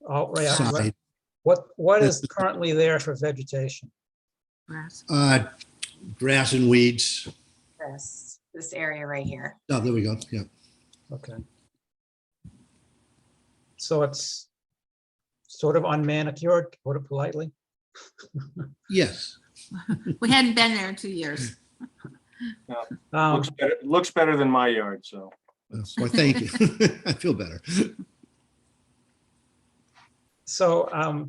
Side. What is currently there for vegetation? Grass and weeds. This area right here. Oh, there we go. Yeah. Okay. So it's sort of unmanicured, to put it politely. Yes. We hadn't been there in 2 years. Looks better than my yard, so. Well, thank you. I feel better. So I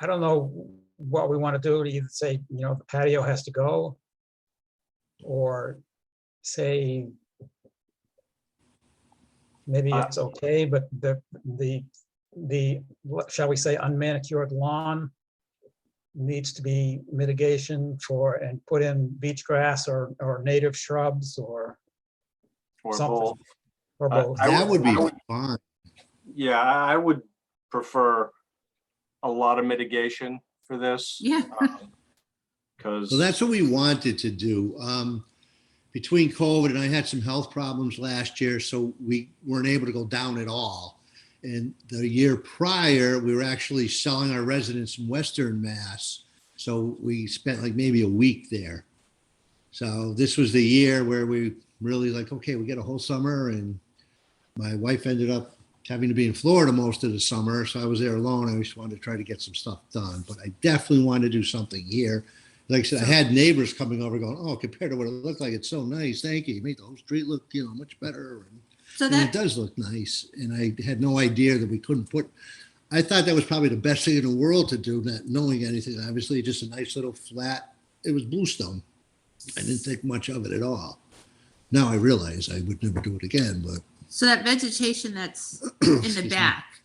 don't know what we want to do to either say, the patio has to go, or say maybe it's okay, but the shall we say unmanicured lawn needs to be mitigation for and put in beach grass or native shrubs or something. Both. Or both. That would be fine. Yeah, I would prefer a lot of mitigation for this. Yeah. Because So that's what we wanted to do. Between COVID and I had some health problems last year, so we weren't able to go down at all. And the year prior, we were actually selling our residence in Western Mass. So we spent like maybe a week there. So this was the year where we really like, okay, we get a whole summer, and my wife ended up having to be in Florida most of the summer, so I was there alone. I just wanted to try to get some stuff done, but I definitely wanted to do something here. Like I said, I had neighbors coming over going, oh, compared to what it looked like, it's so nice. Thank you. You made the whole street look, much better. So And it that, does look nice. And I had no idea that we couldn't put, I thought that was probably the best thing in the world to do, not knowing anything. Obviously, just a nice little flat, it was bluestone. I didn't think much of it at all. Now I realize I would never do it again, but. so that vegetation that's in Excuse the me. back,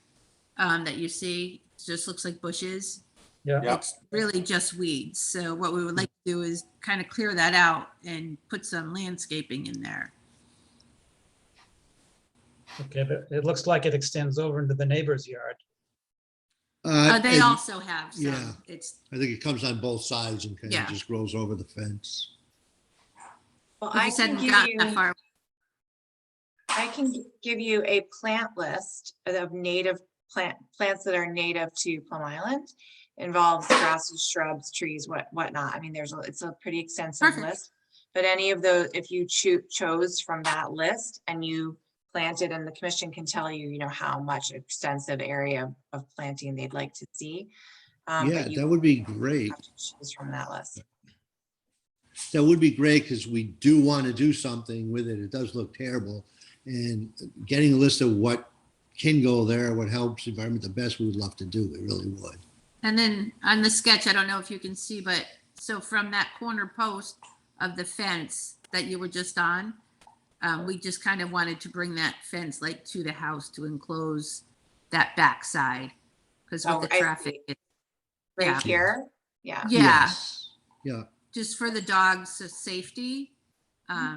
that you see, just looks like bushes. Yeah. Yep. It's really just weeds. So what we would like to do is kind of clear that out and put some landscaping in there. Okay, but it looks like it extends over into the neighbor's yard. They and also have some. yeah. It's, I think it comes on both sides and kind Yeah. of just grows over the fence. Well, you I said can it give got you, that far. I can give you a plant list of native plants that are native to Plum Island. Involves grasses, shrubs, trees, whatnot. I mean, it's a pretty extensive Perfect. list. But any of those, if you chose from that list and you planted, and the commission can tell you, how much extensive area of planting they'd like to see. Yeah, but you that would be great. have to choose from that list. That would be great because we do want to do something with it. It does look terrible. And getting a list of what can go there, what helps the environment the best, we would love to do. We really would. And then on the sketch, I don't know if you can see, but so from that corner post of the fence that you were just on, we just kind of wanted to bring that fence like to the house to enclose that backside. Because with Oh, the I traffic, see. it- Right Yeah. here, yeah. yeah, Yes. Yeah. just for the dogs' safety,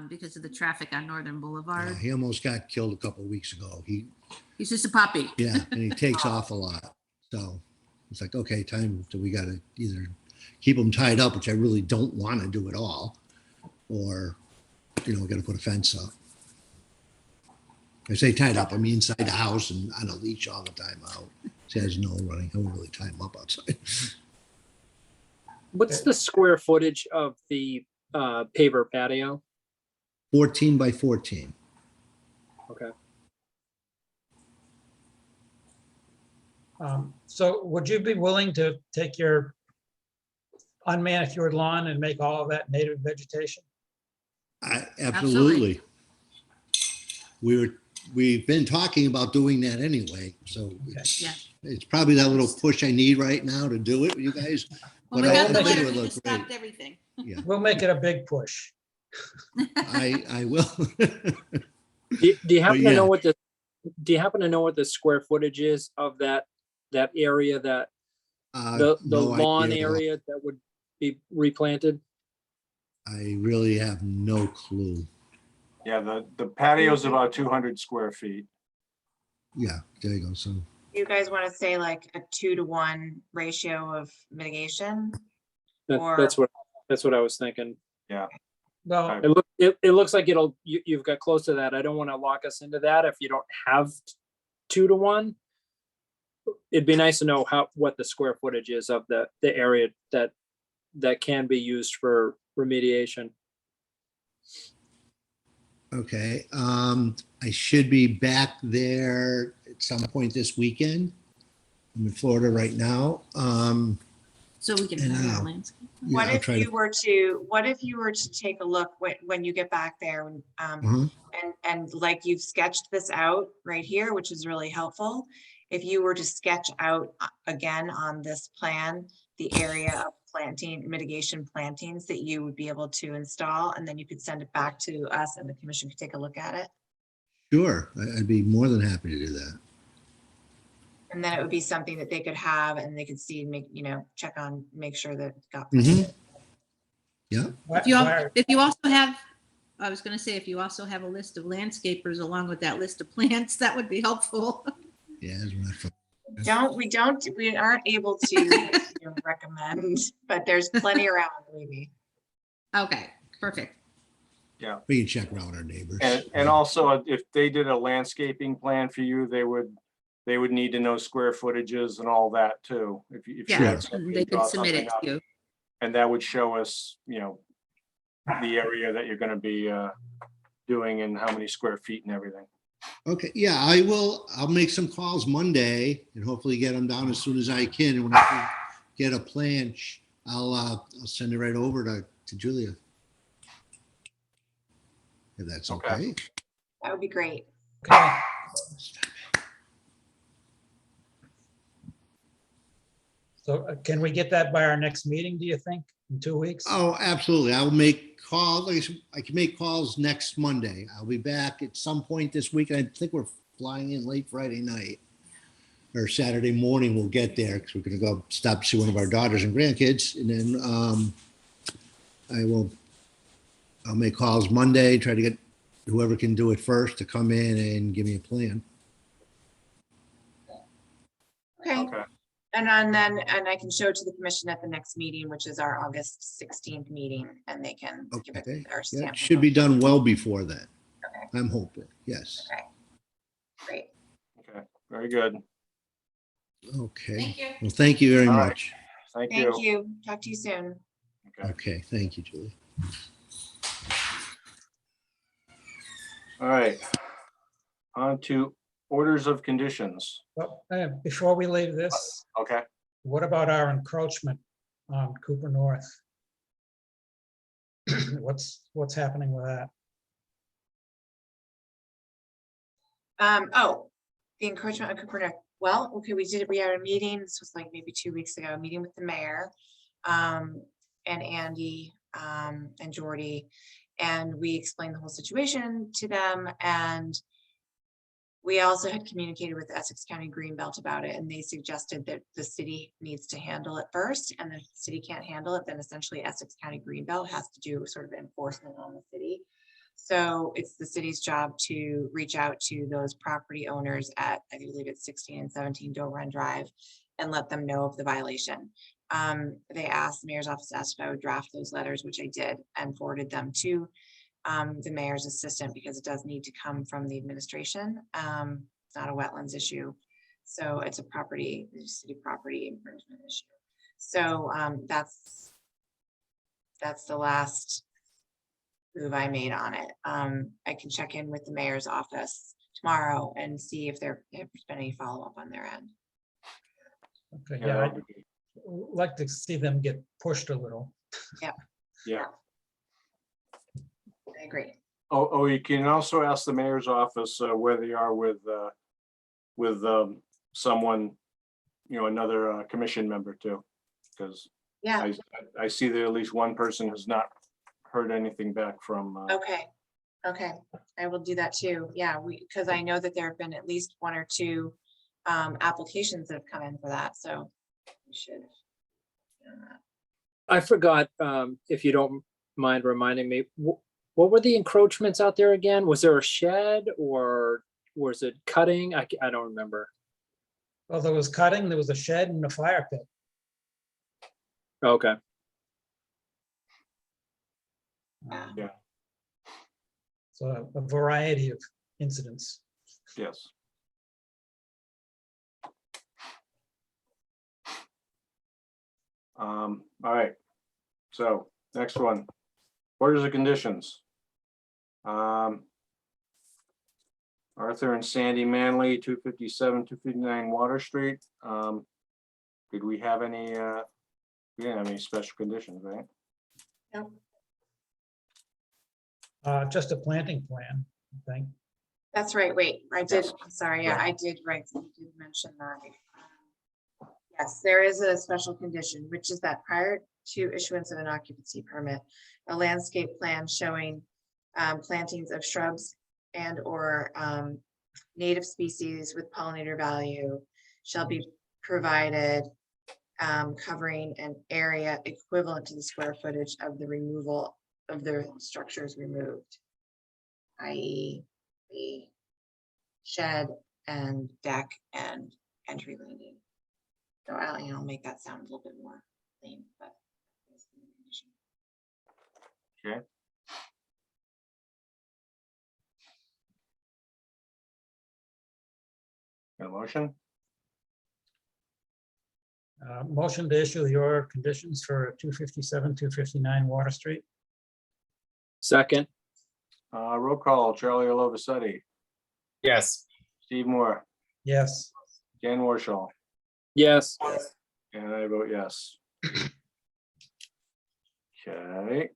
because of the traffic on Northern Yeah, Boulevard. he almost got killed a couple of weeks ago. He's just a puppy. Yeah, and he takes off a lot. So it's like, okay, time. So we got to either keep him tied up, which I really don't want to do at all, or, we got to put a fence up. I say tied up, I mean inside the house and on a leash all the time out. He has no running. I won't really tie him up outside. What's the square footage of the paver patio? 14 by 14. Okay. So would you be willing to take your unmanicured lawn and make all of that native vegetation? Absolutely. We've been talking about doing that anyway, so Yeah. it's probably that little push I need right now to do it with you guys. Well, But we I got the think it letter, would we look just great. stopped everything. Yeah, We'll make it a big push. I will. Do you happen to yeah. know what the square footage is of that area, that the No lawn idea at all. area that would be replanted? I really have no clue. Yeah, the patio's about 200 square feet. Yeah, there you go. So You guys want to say like a 2-to-1 ratio of mitigation? Or- That's what I was thinking. Well, It looks like you've got close to that. I don't want to lock us into that if you don't have 2-to-1. It'd be nice to know what the square footage is of the area that can be used for remediation. okay, I should be back there at some point this weekend. I'm in Florida right now. So we can And, have our landscape. Yeah, What I'll if try you to. were to take a look when you get back there, Mhm. and like you've sketched this out right here, which is really helpful. If you were to sketch out again on this plan, the area of mitigation plantings that you would be able to install, and then you could send it back to us and the commission could take a look at it. Sure, I'd be more than happy to do that. And then it would be something that they could have and they could see and check on, make sure that it got. Mhm. Yeah. If you also have, I was gonna say, if you also have a list of landscapers along with that list of plants, that would be helpful. Yeah, it's not fun. We aren't able to recommend, but there's plenty around, maybe. Okay, perfect. Yeah. We can check around our neighbors. And also, if they did a landscaping plan for you, they would need to know square footages and all that too. If you Yeah, had somebody they could draw submit it something to up, you. and that would show us, the area that you're going to be doing and how many square feet and everything. Okay, yeah, I'll make some calls Monday and hopefully get them down as soon as I can. And when I can get a plan, I'll send it right over to Julia. If that's Okay. okay. That would be great. Okay. So can we get that by our next meeting, do you think, in 2 weeks? Oh, absolutely. I'll make calls. I can make calls next Monday. I'll be back at some point this week. I think we're flying in late Friday night or Saturday morning. We'll get there because we're going to go stop to see one of our daughters and grandkids. And then I'll make calls Monday, try to get whoever can do it first to come in and give me a plan. Okay. Okay. And then I can show it to the commission at the next meeting, which is our August 16th meeting, and they can give it Okay. their Yeah, stamp. it should be done well before that. Okay. I'm hoping. Yes. Okay. Great. Okay, very good. Okay. Thank you. Well, thank you very All right. much. Thank Thank you. you. Talk to you soon. Okay. Okay. Thank you, Julie. All right. On to orders of conditions. Well, before we leave this, Okay. what about our encroachment on Cooper North? What's happening with that? Oh, the encroachment on Cooper Neck. Well, okay, we had a meeting, this was like maybe 2 weeks ago, a meeting with the mayor, and Andy, and Jordy, and we explained the whole situation to them, and we also had communicated with Essex County Greenbelt about it, and they suggested that the city needs to handle it first, and if the city can't handle it, then essentially Essex County Greenbelt has to do sort of enforcement on the city. So it's the city's job to reach out to those property owners at, I believe it's 16 and 17 Doe Run Drive, and let them know of the violation. They asked, the mayor's office asked if I would draft those letters, which I did, and forwarded them to the mayor's assistant, because it does need to come from the administration. It's not a wetlands issue. So it's a city property infringement issue. So that's the last move I made on it. I can check in with the mayor's office tomorrow and see if there's been any follow-up on their end. Okay, yeah, I'd like to see them get pushed a little. Yeah. I agree. Oh, you can also ask the mayor's office where they are with someone, another commission member too. Because Yeah, I see that at least one person has not heard anything back from. okay. I will do that too. Yeah, because I know that there have been at least 1 or 2 applications that have come in for that, so we should. I forgot, if you don't mind reminding me, what were the encroachments out there again? Was there a shed or was it cutting? I don't remember. Well, there was cutting, there was a shed and a fire pit. Okay. Yeah. So a variety of incidents. Yes. All right. So next one, orders of conditions. Arthur and Sandy Manley, 257, 259 Water Street. Did we have any, we didn't have any special conditions, right? No. Just a planting plan, I think. That's right. Wait, I did. Yes. I'm sorry. Yeah, Right. I did mention that. Yes, there is a special condition, which is that prior to issuance of an occupancy permit, a landscape plan showing plantings of shrubs and or native species with pollinator value shall be provided, covering an area equivalent to the square footage of the removal of the structures removed, i.e. the shed and deck and entry landing. So I'll make that sound a little bit more lame, but. Okay. Got a motion? Motion to issue the order of conditions for 257, 259 Water Street. Second. Roll call, Charlie Olovisetti, Yes. Steve Moore, Yes. Dan Warshall, Yes, and I vote yes. Okay.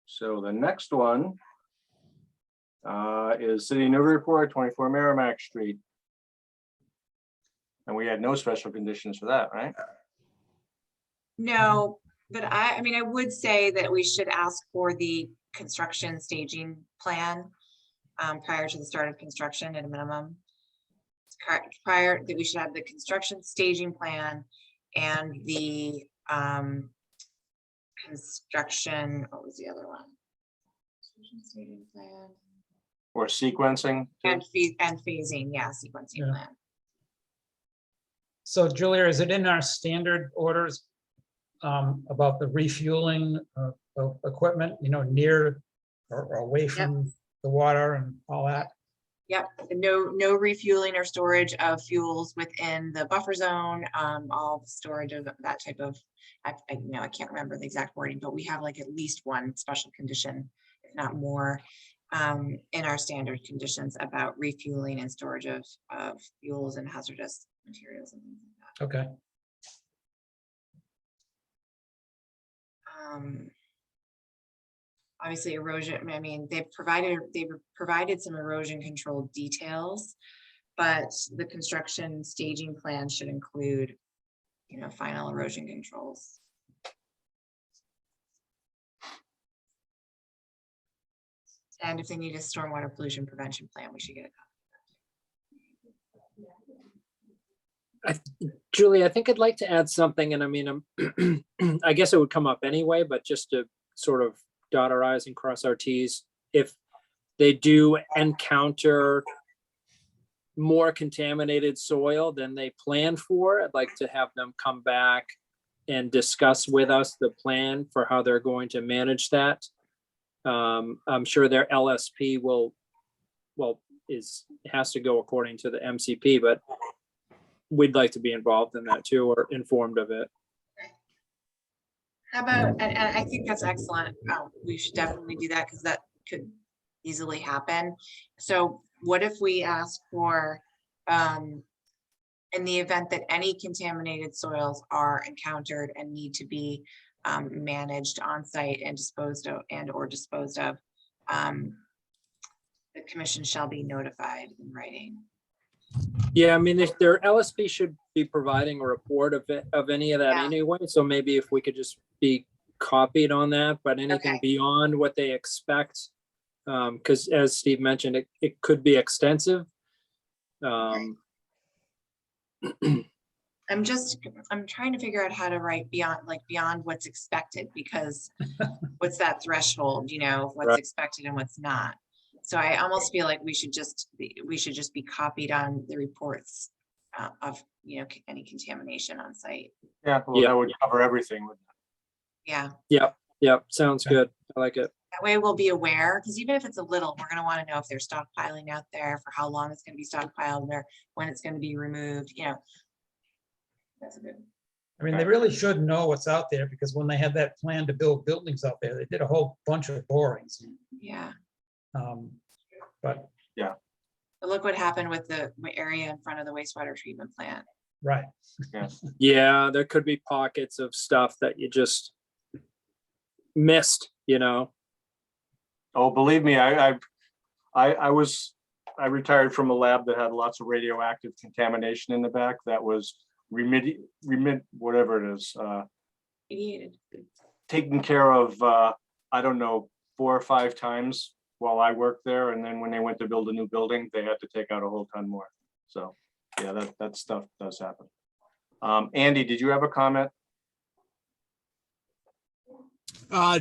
So the next one is City of Newburyport, 24 Merrimack Street. And we had no special conditions for that, right? No, but I mean, I would say that we should ask for the construction staging plan prior to the start of construction at a minimum. Prior, that we should have the construction staging plan and the construction, what was the other one? Construction staging plan. Or sequencing? too? And phasing, yeah, sequencing Yeah. plan. So Julia, is it in our standard orders about the refueling of equipment, near or away from the water and all that? Yep, no refueling or storage of fuels within the buffer zone, all storage of that type of, I can't remember the exact wording, but we have like at least one special condition, if not more, in our standard conditions about refueling and storage of fuels and hazardous materials and things like Okay. that. Obviously erosion, I mean, they've provided some erosion control details, but the construction staging plan should include, final erosion controls. And if they need a stormwater pollution prevention plan, we should get a copy. Julie, I think I'd like to add something, and I mean, I guess it would come up anyway, but just to sort of dot our i's and cross our t's, if they do encounter more contaminated soil than they planned for, I'd like to have them come back and discuss with us the plan for how they're going to manage that. I'm sure their LSP has to go according to the MCP, but we'd like to be involved in that too, or informed of it. How about, and I think that's excellent. We should definitely do that because that could easily happen. So what if we ask for, in the event that any contaminated soils are encountered and need to be managed on site and disposed of the commission shall be notified in writing. Yeah, I mean, if their LSP should be providing a report of any of that Yeah. anyway, so maybe if we could just be copied on that, but anything Okay. beyond what they expect, because as Steve mentioned, it could be extensive. I'm trying to figure out how to write beyond what's expected, because what's that threshold, what's Right. expected and what's not. So I almost feel like we should just be copied on the reports of, any contamination on site. Yeah, well, that would cover everything. wouldn't it? Yeah, Yep, sounds good. I like it. that way we'll be aware, because even if it's a little, we're gonna want to know if they're stockpiling out there, for how long it's gonna be stockpiled there, when it's gonna be removed, That's a good. I mean, they really should know what's out there, because when they had that plan to build buildings out there, they did a whole bunch of borings. Yeah, But, but look what happened with the area in front of the wastewater treatment plant. right. Yeah, there could be pockets of stuff that you just missed, Oh, believe me, I retired from a lab that had lots of radioactive contamination in the back that was whatever it is, Mediated. taken care of, I don't know, 4 or 5 times while I worked there. And then when they went to build a new building, they had to take out a whole ton more. So, yeah, that stuff does happen. Andy, did you have a comment?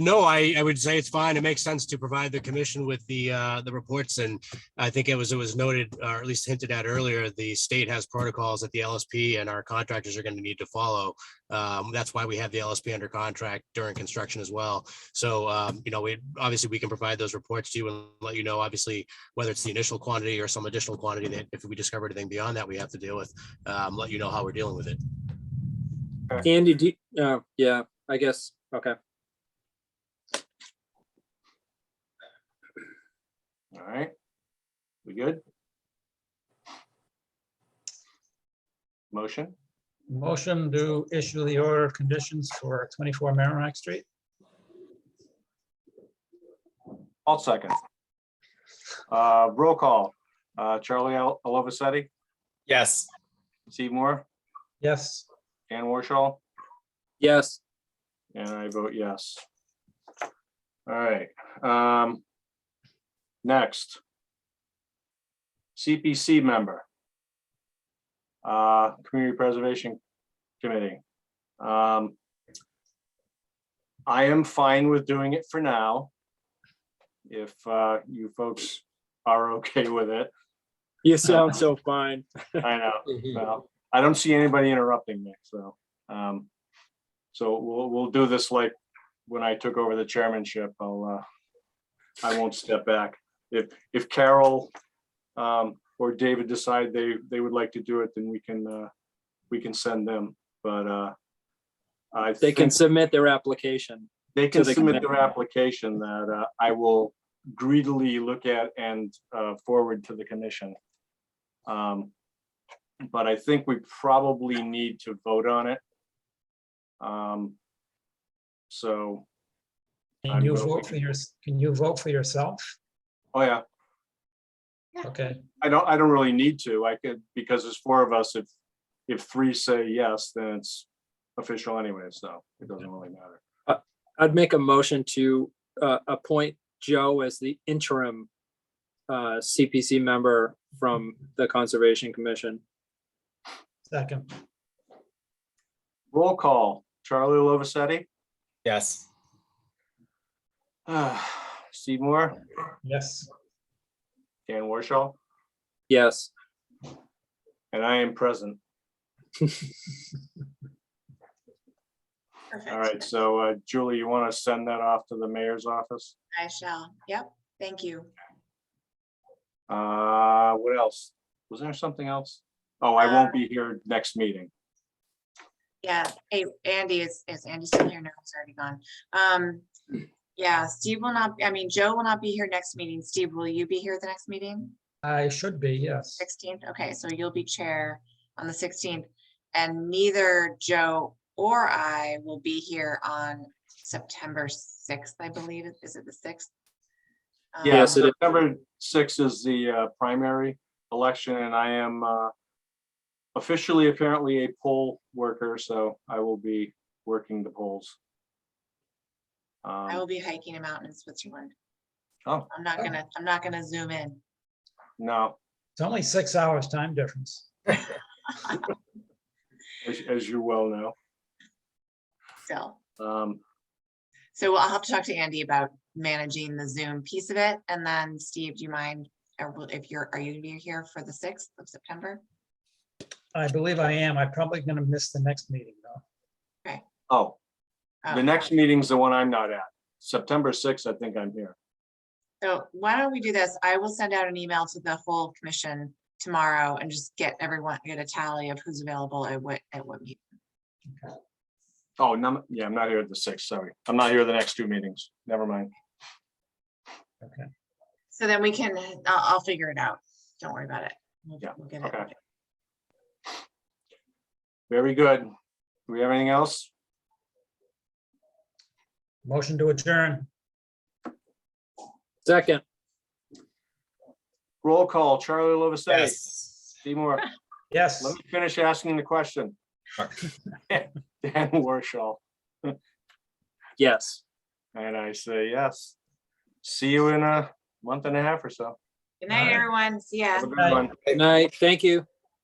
No, I would say it's fine. It makes sense to provide the commission with the reports, and I think it was noted, or at least hinted at earlier, the state has protocols that the LSP and our contractors are going to need to follow. That's why we have the LSP under contract during construction as well. So, we can provide those reports to you and let you know, obviously, whether it's the initial quantity or some additional quantity that if we discover anything beyond that we have to deal with, let you know how we're dealing with it. Andy, yeah, I guess Okay. All right. We good? Motion? Motion to issue the order of conditions for 24 Merrimack Street. I'll second. Roll call. Charlie Alovisetti, Yes. Steve Moore, Yes. Dan Warshall, Yes. and I vote yes. All right. Next. CPC member. Community Preservation Committee. I am fine with doing it for now. If you folks are okay with it. You sound so fine. I know. Well, I don't see anybody interrupting me, so. So we'll do this like when I took over the chairmanship. I won't step back. If Carol or David decide they would like to do it, then we can send them. But They can think submit their application. they can to the submit committee. their application that I will greedily look at and forward to the commission. But I think we probably need to vote on it. So, Can you vote for yourself? oh yeah, Okay, I don't really need to. I could, because there's four of us. If three say yes, then it's official anyway, so it doesn't really matter. I'd make a motion to appoint Joe as the interim CPC member from the Conservation Commission. second. Roll call. Charlie Lovisetti, Yes. Steve Moore, Yes. Dan Warshall, Yes. and I am present. Perfect. All right, so Julie, you want to send that off to the mayor's office? I shall. Yep. Thank you. What else? Was there something else? Oh, I won't be here next meeting. Yeah. Hey, Andy, is Andy still here? No, he's already gone. Yeah, Steve will not, I mean, Joe will not be here next meeting. Steve, will you be here at the next meeting? I should be, yes. 16th? Okay, so you'll be chair on the 16th. And neither Joe or I will be here on September 6th, I believe. Is it the 6th? Yeah, Yes, it is. September 6th is the primary election, and I am officially apparently a poll worker, so I will be working the polls. I will be hiking a mountain in Switzerland. Oh, I'm not gonna zoom in. no, It's only 6 hours time difference. as you well know. So, Um, so I'll have to talk to Andy about managing the Zoom piece of it. And then Steve, do you mind, or are you gonna be here for the 6th of September? I believe I am. I'm probably gonna miss the next meeting though. oh, Oh, the next meeting's the one I'm not at. September 6th, I think I'm here. So why don't we do this? I will send out an email to the whole commission tomorrow and just get a tally of who's available at what meeting. Oh, no, yeah, I'm not here at the 6th, sorry. I'm not here the next two meetings. Never mind. Okay. So then we can, I'll figure it out. Don't worry about it. Yeah, We'll get okay. it. Very good. Do we have anything else? Motion to adjourn. Second. Roll call, Charlie Lovisetti, Yes. Steve Moore. Yes. Let me finish asking the question. Dan Warshall, Yes. and I say yes. See you in a month and a half or so. Good night, everyone. See ya. Have a good one. Good night. Thank you.